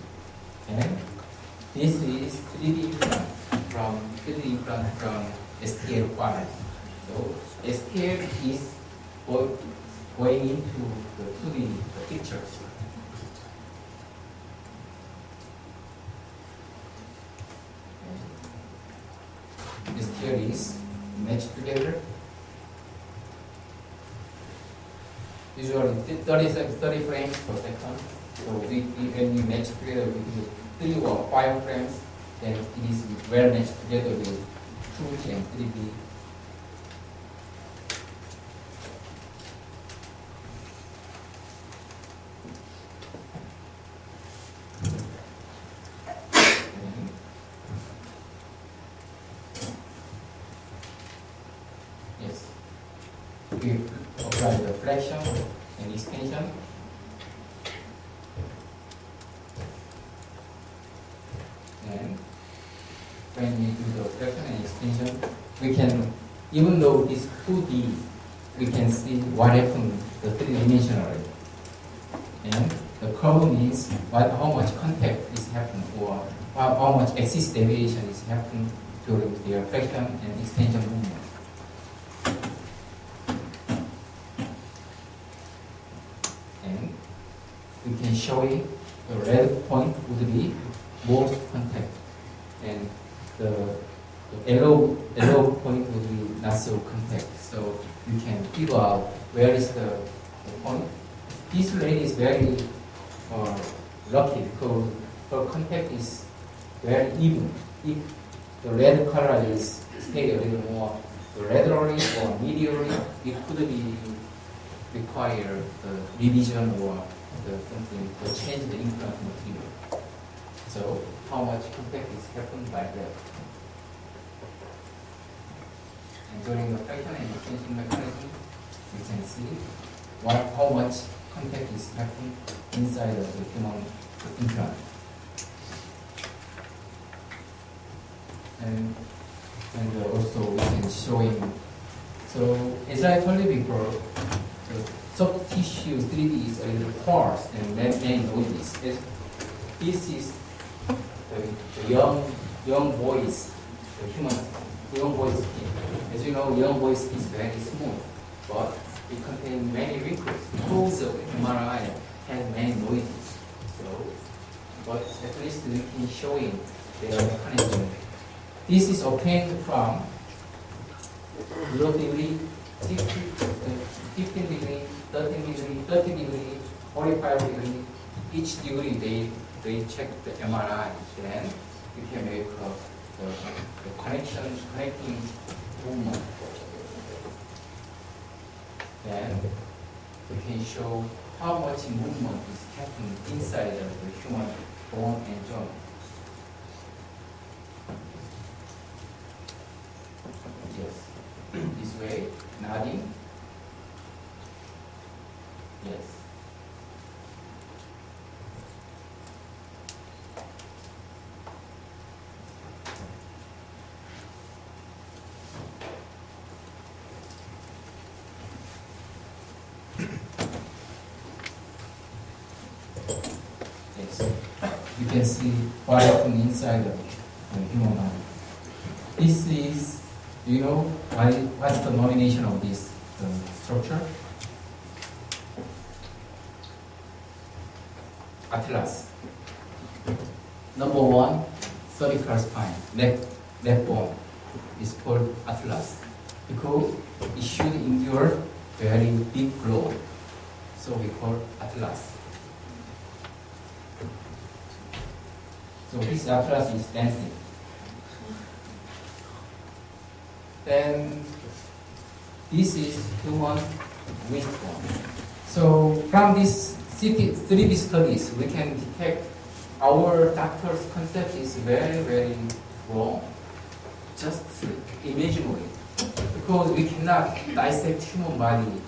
and this is 3D implant from STL format. So STL is going into the 2D pictures. STL is matched together. Usually 30 frames per second. So when we match together with 3 or 5 frames, then it is well matched together with 2D and 3D. Yes. We apply the flexion and extension. And when we do the flexion and extension, we can, even though it's 2D, we can see what happened the 3D-dimensionally. And the curve means how much contact is happening or how much axis deviation is happening during their flexion and extension movement. And we can show it, the red point would be most contact, and the yellow point would be not so contact. So you can figure out where is the point. This lady is very lucky because her contact is very even. If the red color is stay a little more laterally or medially, it could be require the revision or the something to change the implant material. So how much contact is happened by that? And during the flexion and extension mechanism, you can see how much contact is happening inside of the human implant. And also we can show him. So as I told you before, the soft tissue 3D is a little coarse and many noises. This is the young boys, the human young boy's skin. As you know, young boy's skin is very smooth, but it contains many wrinkles because of MRI has many noises. So, but at least we can show him their mechanism. This is obtained from 0 degree, 15 degree, 13 degree, 30 degree, 45 degree. Each degree they check the MRI, then you can make the connecting movement. Then we can show how much movement is happening inside of the human bone and joint. Yes. This way, nodding. Yes. Yes. You can see what happened inside of the human body. This is, do you know what's the nomination of this structure? Atlas. Number 1, cervical spine, neck bone is called atlas because it should endure very big blow. So we call atlas. So this atlas is dancing. Then this is human wishbone. So from this 3D studies, we can detect our doctor's concept is very, very wrong. Just imaginary. Because we cannot dissect human body.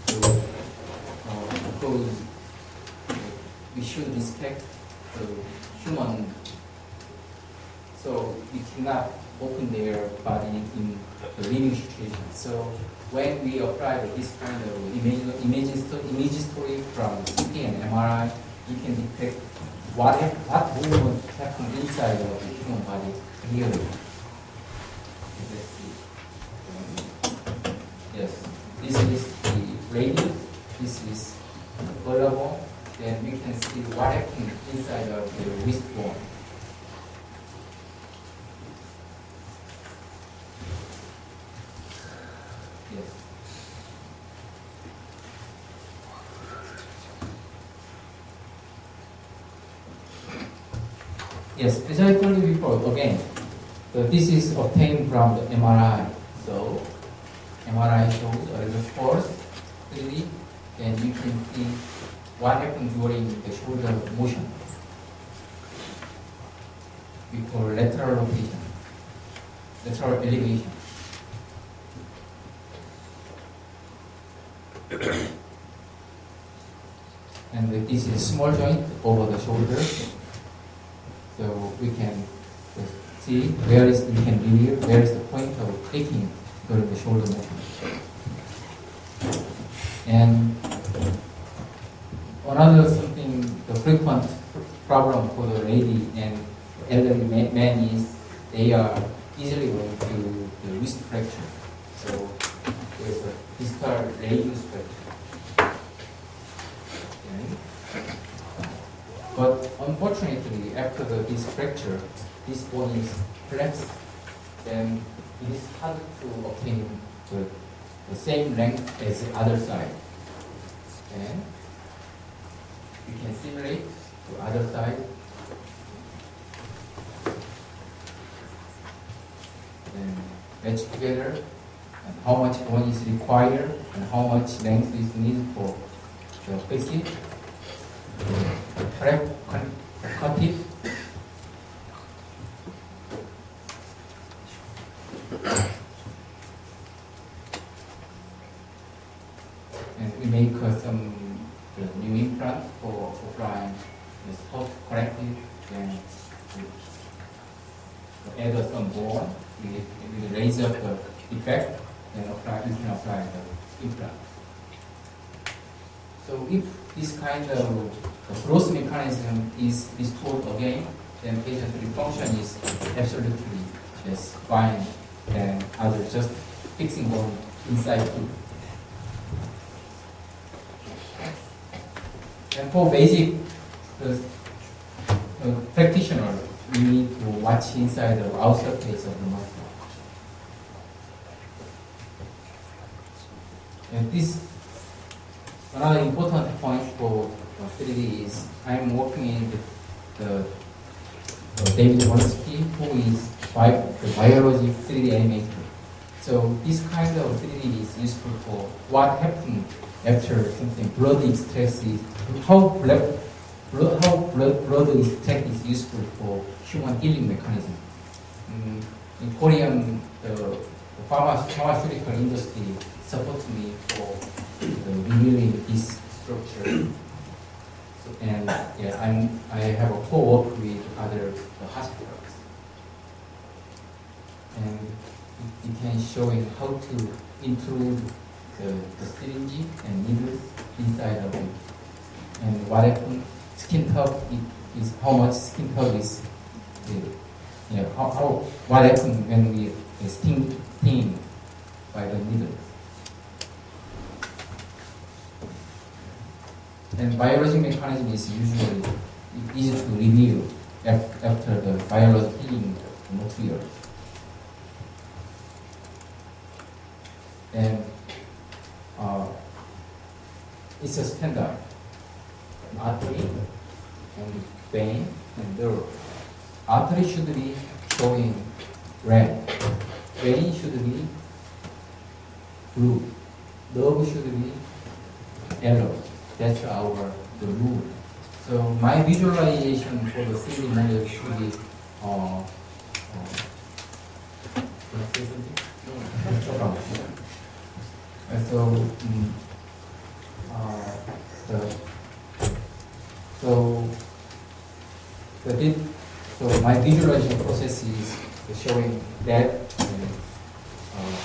Because we should respect the human. So we cannot open their body in the living situation. So when we apply this kind of image story from CT and MRI, you can detect what movement happens inside of the human body clearly. Yes, this is the radius, this is the collarbone, then we can see what happens inside of the wrist bone. Yes. Yes, as I told you before, again, this is obtained from the MRI. So, MRI shows a little force, 3D, and you can see what happens during the shoulder motion. We call lateral rotation, lateral elevation. And this is a small joint over the shoulder. So we can see where is the point of clicking during the shoulder motion. And another something, the frequent problem for the lady and elderly men is they are easily going to the wrist fracture. So there's a distal radius fracture. Okay. But unfortunately, after this fracture, this bone is flexed, then it is hard to obtain the same length as the other side. And we can simulate the other side. Then match together and how much bone is required and how much length is needed for the facet. Cut it. And we make some new implant for applying the spot correctly. Then we add some bone. We raise up the effect. Then we can apply the implant. So if this kind of growth mechanism is restored again, then patient refunction is absolutely just fine, and other just fixing bone inside too. And for basic practitioner, we need to watch inside the outer face of the muscle. And this another important point for 3D is I'm working with the David Woloski, who is the biology 3D animator. So this kind of 3D is useful for what happened after something blood extract is how blood extract is useful for human healing mechanism. In Korean, the pharmaceutical industry supports me for revealing this structure. So, and yeah, I have a co-work with other hospitals, and it can show how to include the syringe and needles inside of it, and what happens. Skin tug is how much skin tug is. What happens when we sting by the needles. And biologic mechanism is usually easy to review after the biologic healing materials. And it's a standard. Artery and vein and nerve. Artery should be showing red. Vein should be blue. Nerve should be yellow. That's the rule. So my visualization for the 3D model should be so my visualization process is showing red and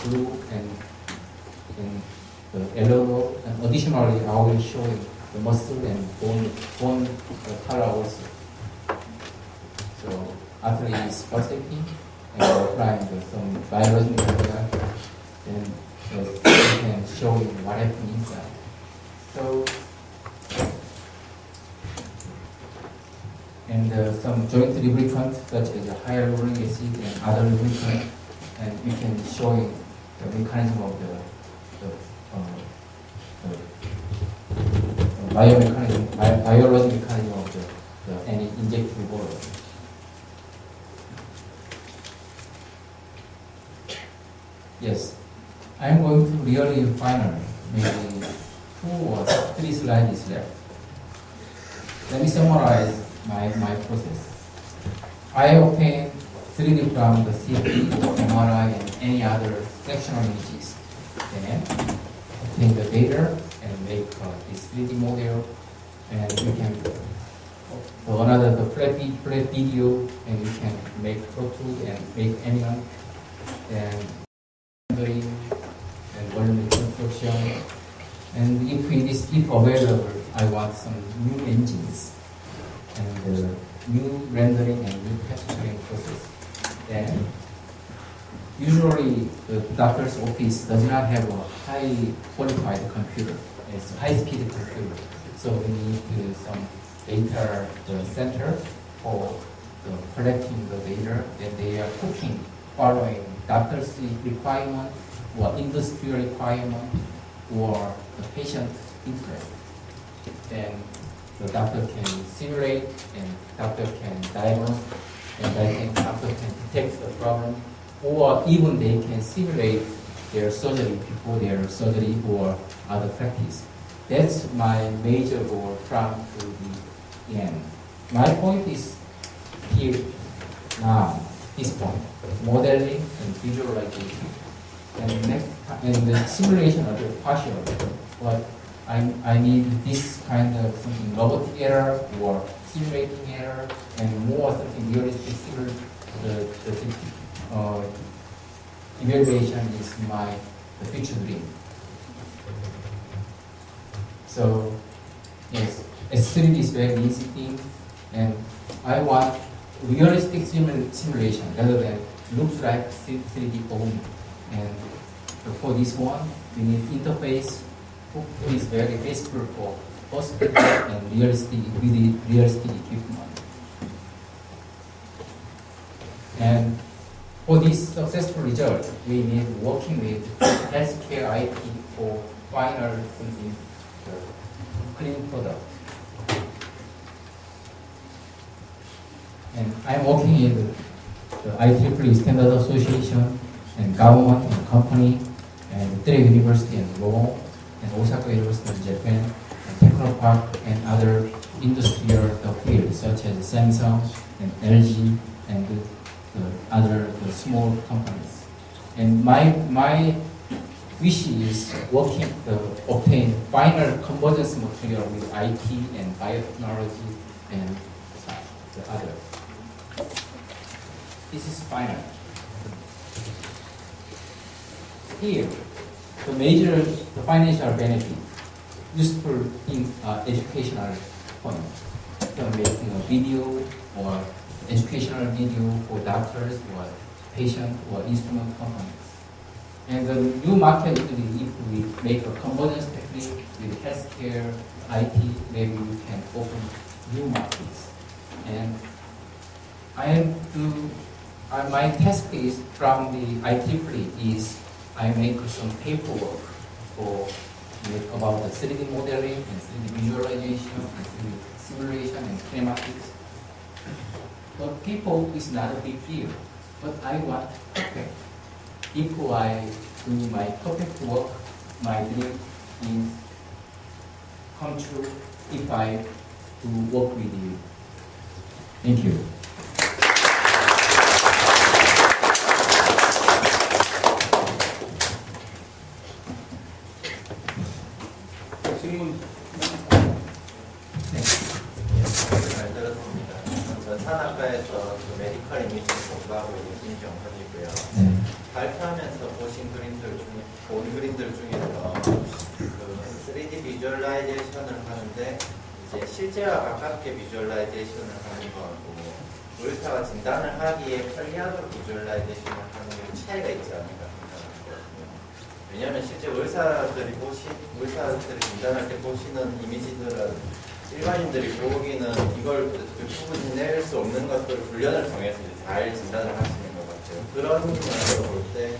blue and the yellow, and additionally I will show the muscle and bone color also. So after is pulsating and applying some biological material, then you can show you what happened inside. So and some joint lubricant such as hyaluronic acid and other lubricant, and we can show you the mechanism of the biological mechanism of any injectable ball. Yes, I'm going to really final, maybe 2 or 3 slides left. Let me summarize my process. I obtain 3D from the CT or MRI and any other sectional images. Then obtain the data and make this 3D model, and you can the flat video, and you can make photo and make anyone, and rendering and volume reconstruction, and if available, I want some new engines and new rendering and new capturing process. Then usually the doctor's office does not have a high qualified computer. It's a high speed computer. So we need some data center for collecting the data, and they are cooking following doctor's requirement or industrial requirement or the patient interest. Then the doctor can simulate and doctor can diagnose and then doctor can detect the problem, or even they can simulate their surgery before their surgery or other practice. That's my major goal from to the end. My point is here now, this point, modeling and visualization. And next, and the simulation of the partial, but I need this kind of something robotic error or simulating error and more something realistic evaluation is the future dream. So yes, S3D is very easy thing, and I want realistic simulation rather than looks like 3D only. And for this one, we need interface who is very useful for hospital and realistic equipment. And for this successful result, we need working with healthcare IT for final something clean product. And I'm working with the IEEE Standard Association and government and company and Three University and Law and Osaka University in Japan and Technopark and other industrial fields such as Samsung and LG and the other small companies. And my wish is working to obtain final convergence material with IT and biotechnology and the other. This is final. Here, the financial benefit, useful in educational point. So making a video or educational video for doctors or patient or instrument companies. And the new market, if we make a convergence technique with healthcare, IT, maybe we can open new markets. And my task is from the IEEE is I make some paperwork about the 3D modeling and 3D visualization and 3D simulation and kinematics. But people is not a big deal. But I want perfect. If I do my perfect work, my dream is come true if I do work with you. Thank you. 질문. 잘 들었습니다. 전 산학과에서 메디컬 이미지 공부하고 있는 김정헌이고요. 발표하면서 본 그림들 중에서 3D 비주얼라이제이션을 하는데 이제 실제와 가깝게 비주얼라이제이션을 하는 거하고 의사가 진단을 하기에 편리하도록 비주얼라이제이션을 하는 게 차이가 있지 않을까 생각하거든요. 왜냐하면 실제 의사들이 진단할 때 보시는 이미지들은 일반인들이 보기는 이걸 구분해낼 수 없는 것들을 훈련을 통해서 잘 진단을 할 수 있는 것 같아요. 그런 면에서 볼 때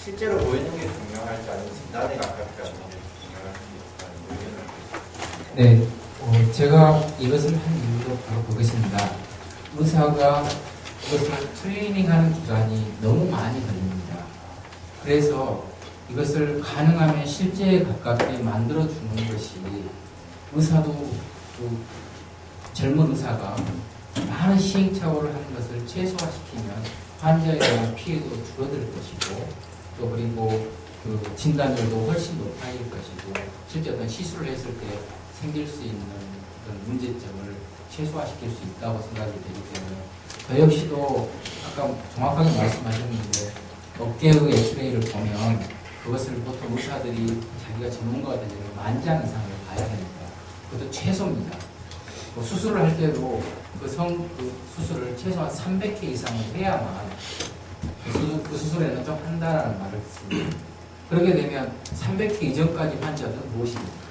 실제로 보이는 게 중요할지 아니면 진단에 가깝게 하는 게 중요할지 있다는 의견을. 네, 제가 이것을 한 이유도 바로 그것입니다. 의사가 이것을 트레이닝하는 기간이 너무 많이 걸립니다. 그래서 이것을 가능하면 실제에 가깝게 만들어주는 것이 의사도 젊은 의사가 많은 시행착오를 하는 것을 최소화시키면 환자에 대한 피해도 줄어들 것이고 또 그리고 그 진단율도 훨씬 높아질 것이고 실제 어떤 시술을 했을 때 생길 수 있는 그런 문제점을 최소화시킬 수 있다고 생각이 되기 때문에 저 역시도 아까 정확하게 말씀하셨는데 어깨의 엑스레이를 보면 그것을 보통 의사들이 자기가 전문가가 되려면 만장 이상을 봐야 됩니다. 그것도 최소입니다. 뭐 수술을 할 때도 그 수술을 최소한 300회 이상을 해야만 그 수술에는 좀 한다라는 말을 했습니다. 그렇게 되면 300회 이전까지 환자들은 무엇입니까?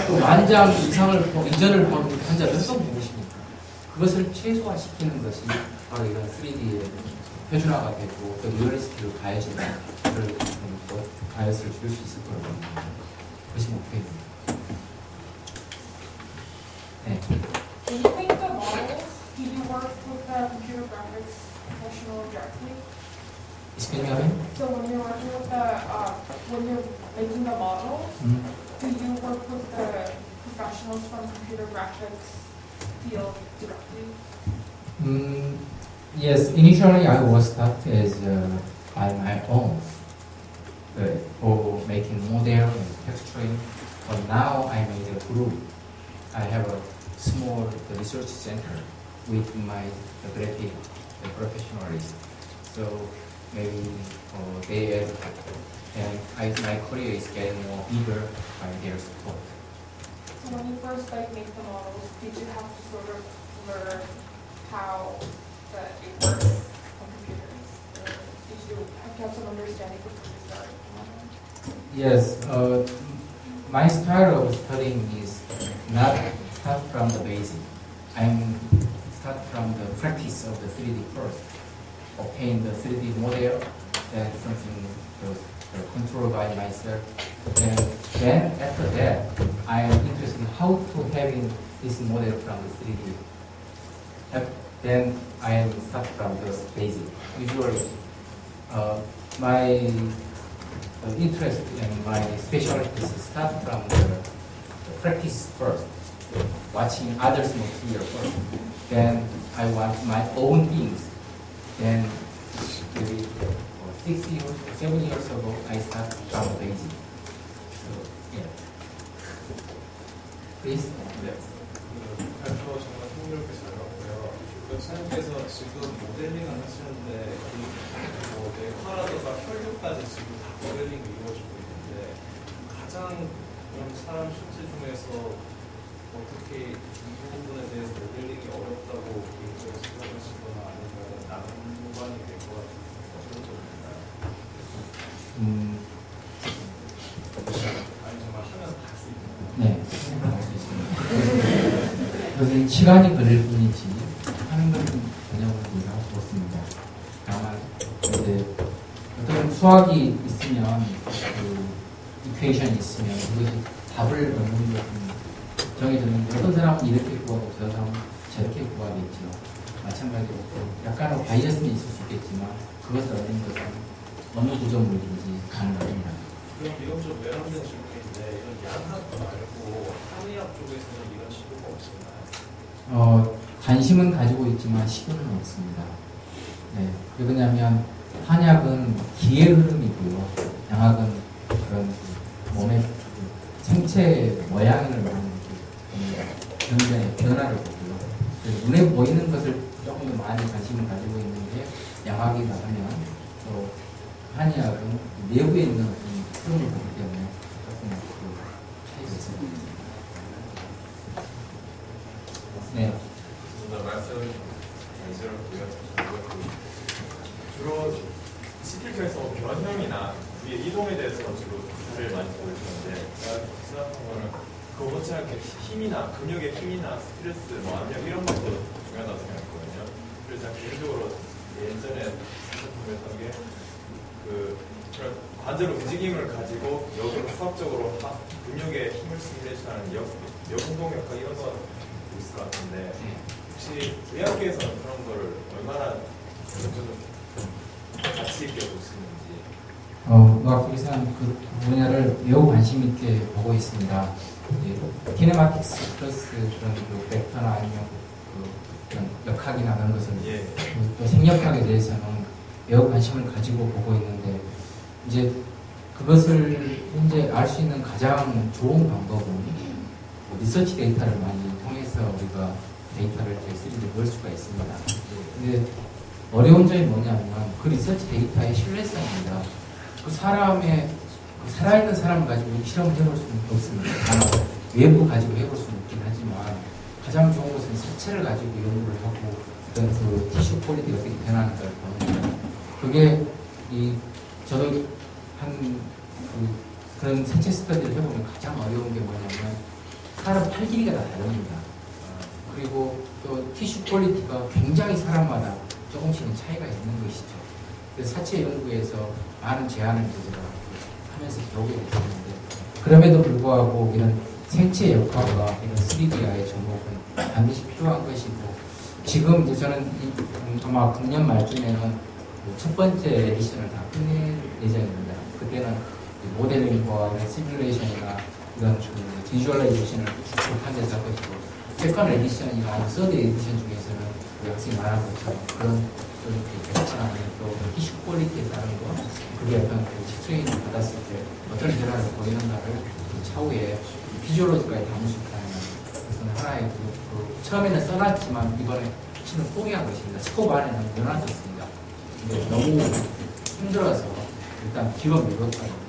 또 10,000장 이전을 본 환자들은 또 무엇입니까? 그것을 최소화시키는 것이 바로 이런 3D의 표준화가 되고 또 리얼리스트를 가해주는 가해를 줄 수 있을 거라고 봅니다. 그것이 목표입니다. 네. When you make the models, did you work with the computer graphics professional directly? Excuse me? So when you're working with when you're making the models, do you work with the professionals from computer graphics field directly? Yes, initially I was started by my own for making model and texturing, but now I made a group. I have a small research center with my graphic professionals. So maybe they and my career is getting more bigger by their support. So when you first make the models, did you have to sort of learn how it works on computers? Or did you have to have some understanding before you started modeling? Yes, my style of studying is not start from the basic. I'm start from the practice of the 3D first. Obtain the 3D model, then something controlled by myself. And then after that, I am interested in how to having this model from the 3D. Then I am start from the basic. Usually, my interest and my specialties start from the practice first, watching others' material first. Then I want my own things. Then maybe 6 years, 7 years ago, I started from the basic. So, yeah. Please? Yes. 발표 정말 흥미롭게 잘 봤고요. 선생님께서 지금 모델링을 하시는데 뭐 뇌과라든가 혈류까지 지금 다 모델링이 이루어지고 있는데 가장 사람 실제 중에서 어떻게 이 부분에 대해서 모델링이 어렵다고 개인적으로 생각하시거나 아니면 난관이 될 것 같은 어떤 점인가요? 아니 정말 하면서 할 수 있나요? 네, 할 수 있습니다. 그것은 시간이 걸릴 뿐이지 하는 것은 전혀 우리가 없습니다. 다만 이제 어떤 수학이 있으면 그 이퀘이션이 있으면 그것이 답을 얻는 것은 정해졌는데 어떤 사람은 이렇게 구하고 어떤 사람은 저렇게 구하겠죠. 마찬가지로 약간의 바이어스는 있을 수 있겠지만 그것을 얻는 것은 어느 구조물인지 가능합니다. 그럼 이건 좀 외람된 질문인데 이런 양학 말고 한의학 쪽에서는 이런 시도가 없었나요? 관심은 가지고 있지만 시도는 없습니다. 네, 왜 그러냐면 한약은 기의 흐름이고요. 양학은 그런 몸의 생체 모양을 말하는 변화를 보고요. 눈에 보이는 것을 조금 더 많이 관심을 가지고 있는데 양학이 나가면 또 한의학은 내부에 있는 어떤 흐름을 보기 때문에 조금 차이가 있습니다. 네. 말씀 자연스럽고요. 주로 CTQ에서 변형이나 위의 이동에 대해서 주로 기사를 많이 보여주는데 제가 생각한 거는 그거 못지않게 힘이나 근육의 힘이나 스트레스, 뭐 압력 이런 것도 중요하다고 생각했거든요. 그래서 제가 개인적으로 예전에 생각했던 게 그 관절 움직임을 가지고 역으로 수학적으로 근육의 힘을 시뮬레이션하는 역운동 역학 이런 거 있을 것 같은데 혹시 의학계에서는 그런 거를 얼마나 가치 있게 보시는지? 의학부에서는 그 분야를 매우 관심 있게 보고 있습니다. 키네마틱스 플러스 그런 그 벡터나 아니면 그런 역학이나 그런 것을 또 생력학에 대해서는 매우 관심을 가지고 보고 있는데 이제 그것을 현재 알 수 있는 가장 좋은 방법은 리서치 데이터를 많이 통해서 우리가 데이터를 제3로 넣을 수가 있습니다. 근데 어려운 점이 뭐냐면 그 리서치 데이터의 신뢰성입니다. 그 사람의 살아있는 사람을 가지고 실험을 해볼 수는 없습니다. 외부 가지고 해볼 수는 있긴 하지만 가장 좋은 것은 색채를 가지고 연구를 하고 어떤 그 티슈 퀄리티가 어떻게 변하는가를 보는 거예요. 그게 저도 그런 색채 스터디를 해보면 가장 어려운 게 뭐냐면 사람 팔 길이가 다 다릅니다. 그리고 또 티슈 퀄리티가 굉장히 사람마다 조금씩은 차이가 있는 것이죠. 그래서 사체 연구에서 많은 제한을 하면서 배우게 됐었는데 그럼에도 불구하고 이런 생체 역학과 이런 3D와의 접목은 반드시 필요한 것이고 지금 이제 저는 아마 금년 말쯤에는 첫 번째 에디션을 다 끝낼 예정입니다. 그때는 모델링과 이런 시뮬레이션이나 이런 비주얼라이제이션을 접한데서 할 것이고 세컨 에디션이나 서드 에디션 중에서는 학생이 말한 것처럼 그런 개척하는 또 티슈 퀄리티에 따른 거 그게 어떤 트레이닝 받았을 때 어떤 변화를 보이는가를 차후에 피지올로지까지 담을 수 있다는 것은 하나의 처음에는 써놨지만 이번에 실은 포기한 것입니다. 스코프 안에는 넣어놨었습니다. 근데 너무 힘들어서 일단 뒤로 미뤘다는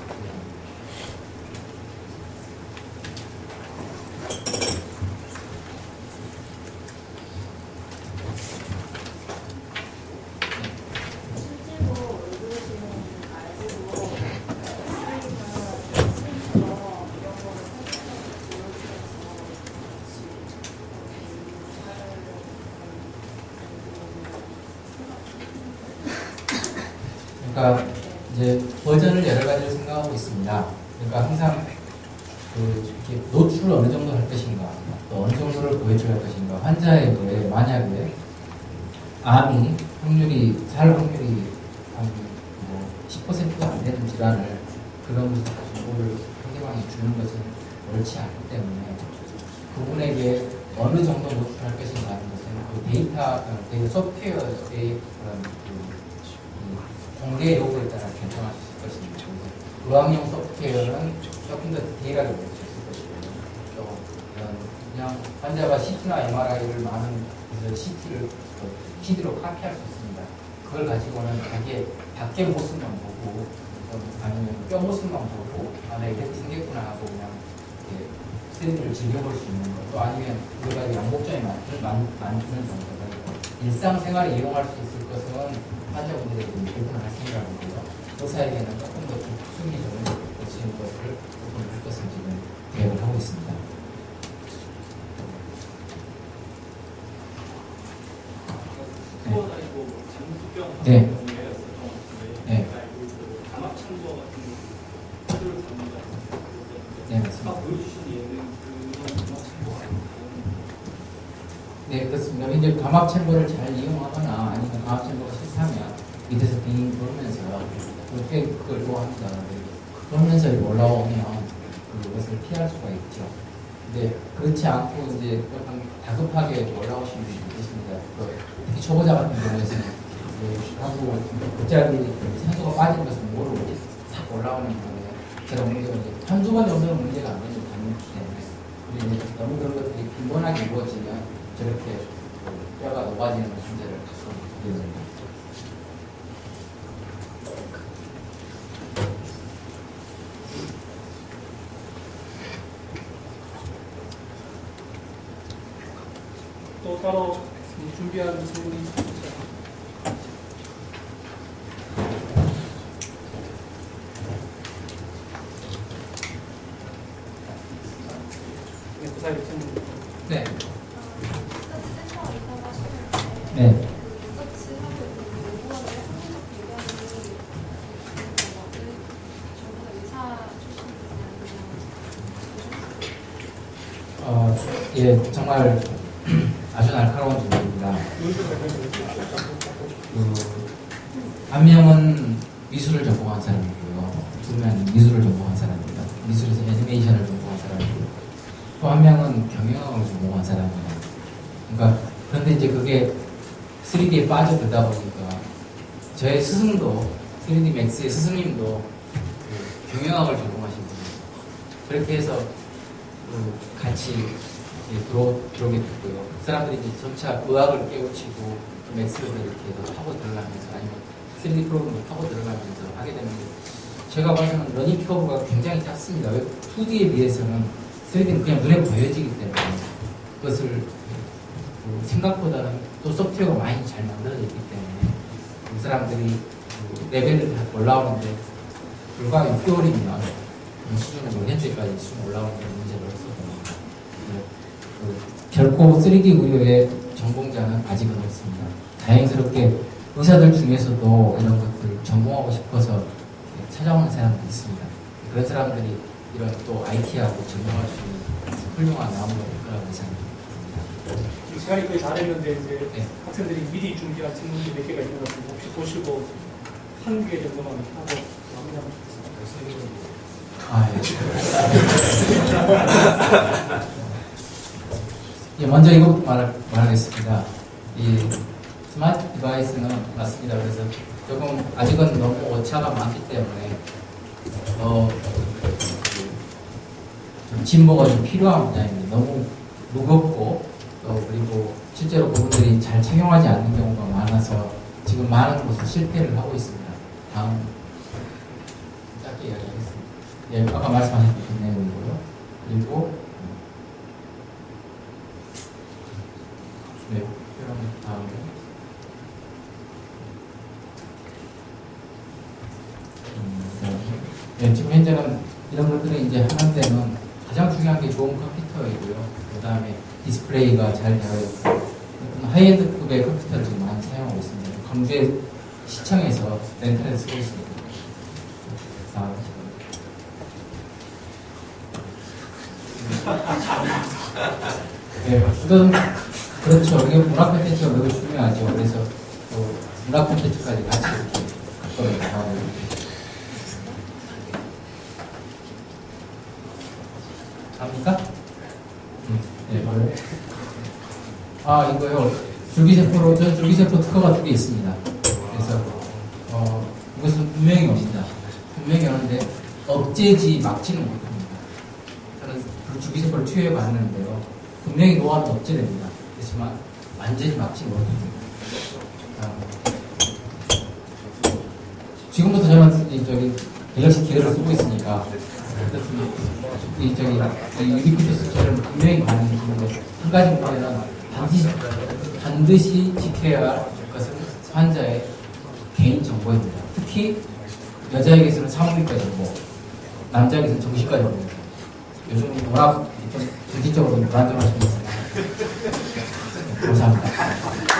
그러니까 이제 버전을 여러 가지를 생각하고 있습니다. 그러니까 항상 이렇게 노출을 어느 정도 할 것인가, 또 어느 정도를 보여줘야 할 것인가. 환자에게 만약에 암이 살 확률이 한 10%도 안 되는 질환을 그런 정보를 상대방이 주는 것은 옳지 않기 때문에 그분에게 어느 정도 노출할 것인가 하는 것은 그 데이터 소프트웨어의 그런 공개 요구에 따라 결정할 수 있을 것입니다. 의학용 소프트웨어는 조금 더 디테일하게 볼 수 있을 것이고요. 그냥 환자가 CT나 MRI를 많은 CT를 CD로 카피할 수 있습니다. 그걸 가지고는 자기의 밖의 모습만 보고 아니면 뼈 모습만 보고 이렇게 생겼구나 하고 그냥 스테디를 즐겨볼 수 있는 것, 또 아니면 여러 가지 양복점에 만드는 정도가 일상생활에 이용할 수 있을 것은 환자분들에게 대부분 할 생각이고요. 의사에게는 조금 더 특수기적으로 고치는 것을 조금 할 것을 지금 계획을 하고 있습니다. 네. 네. 네, 맞습니다. 네, 그렇습니다. 이제 감압 챔버를 잘 이용하거나 아니면 감압 챔버가 싫다면 밑에서 빙 돌면서 그렇게 그걸 좋아합니다. 돌면서 올라오면 그것을 피할 수가 있죠. 근데 그렇지 않고 이제 약간 다급하게 올라오시는 분이 있습니다. 특히 초보자 같은 경우에는 하고 갑자기 산소가 빠진 것을 모르고 탁 올라오는 경우에 제가 문제가 이제 한두 번 정도는 문제가 안 되는 경우이기 때문에 너무 그런 것들이 빈번하게 이루어지면 저렇게 뼈가 녹아지는 문제를 갖고 있게 됩니다. 또 따로 준비한 질문이 네. 네. 예, 정말 아주 날카로운 질문입니다. 한 명은 미술을 전공한 사람이고요. 두 명은 미술을 전공한 사람입니다. 미술에서 애니메이션을 전공한 사람이고요. 또 한 명은 경영학을 전공한 사람입니다. 그러니까 그런데 이제 그게 3D에 빠져들다 보니까 저의 스승도 3D 맥스의 스승님도 경영학을 전공하신 분이에요. 그렇게 해서 같이 들어오게 됐고요. 그 사람들이 이제 점차 의학을 깨우치고 맥스를 이렇게 파고 들어가면서 아니면 3D 프로그램을 파고 들어가면서 하게 되는데 제가 봐서는 러닝 커브가 굉장히 작습니다. 왜 2D에 비해서는 3D는 그냥 눈에 보여지기 때문에 그것을 생각보다는 또 소프트웨어가 많이 잘 만들어져 있기 때문에 그 사람들이 그 레벨을 다 올라오는데 불과 6개월이면 수준으로 현재까지 수준 올라오는 문제를 없었습니다. 결코 3D 의료의 전공자는 아직은 없습니다. 다행스럽게 의사들 중에서도 이런 것들을 전공하고 싶어서 찾아오는 사람들이 있습니다. 그런 사람들이 이런 또 IT하고 전공할 수 있는 훌륭한 나무가 될 거라고 생각합니다. 시간이 거의 다 됐는데 이제 네. 학생들이 미리 준비한 질문이 몇 개가 있는 것 같은데 혹시 보시고 한 개 정도만 하고 마무리하면 좋겠습니다. 예, 먼저 이거 말하겠습니다. 이 스마트 디바이스는 맞습니다. 그래서 조금 아직은 너무 오차가 많기 때문에 좀 진보가 좀 필요한 분야입니다. 너무 무겁고 그리고 실제로 그분들이 잘 착용하지 않는 경우가 많아서 지금 많은 곳에 실패를 하고 있습니다. 다음 짧게 이야기하겠습니다. 예, 아까 말씀하셨던 그 내용이고요. 그리고 네, 그럼 다음에 네, 지금 현재는 이런 것들은 이제 하는 데는 가장 중요한 게 좋은 컴퓨터이고요. 그 다음에 디스플레이가 잘 되어 있고 하이엔드급의 컴퓨터를 지금 많이 사용하고 있습니다. 광주의 시청에서 렌탈을 쓰고 있습니다. 네, 그렇죠. 이게 문화 콘텐츠가 매우 중요하죠. 그래서 또 문화 콘텐츠까지 같이 이렇게 갖고 합니까? 네, 뭐요? 이거요. 줄기세포로, 전 줄기세포 특허가 2개 있습니다. 그래서, 이것은 분명히 옵니다. 분명히 오는데, 억제지 막지는 못합니다. 저는 그 줄기세포를 투여해 봤는데요. 분명히 노화는 억제됩니다. 그렇지만, 완전히 막지 못합니다. 지금부터 저는 갤럭시 기어를 쓰고 있으니까, 유니크티스처럼 분명히 가능한데 한 가지 문제는 반드시 지켜야 할 것은 환자의 개인 정보입니다. 특히 여자에게서는 사무국가 정보, 남자에게서는 정신과 정보입니다. 요즘 워낙 좀 정신적으로 불안정하신 것 같습니다. 감사합니다.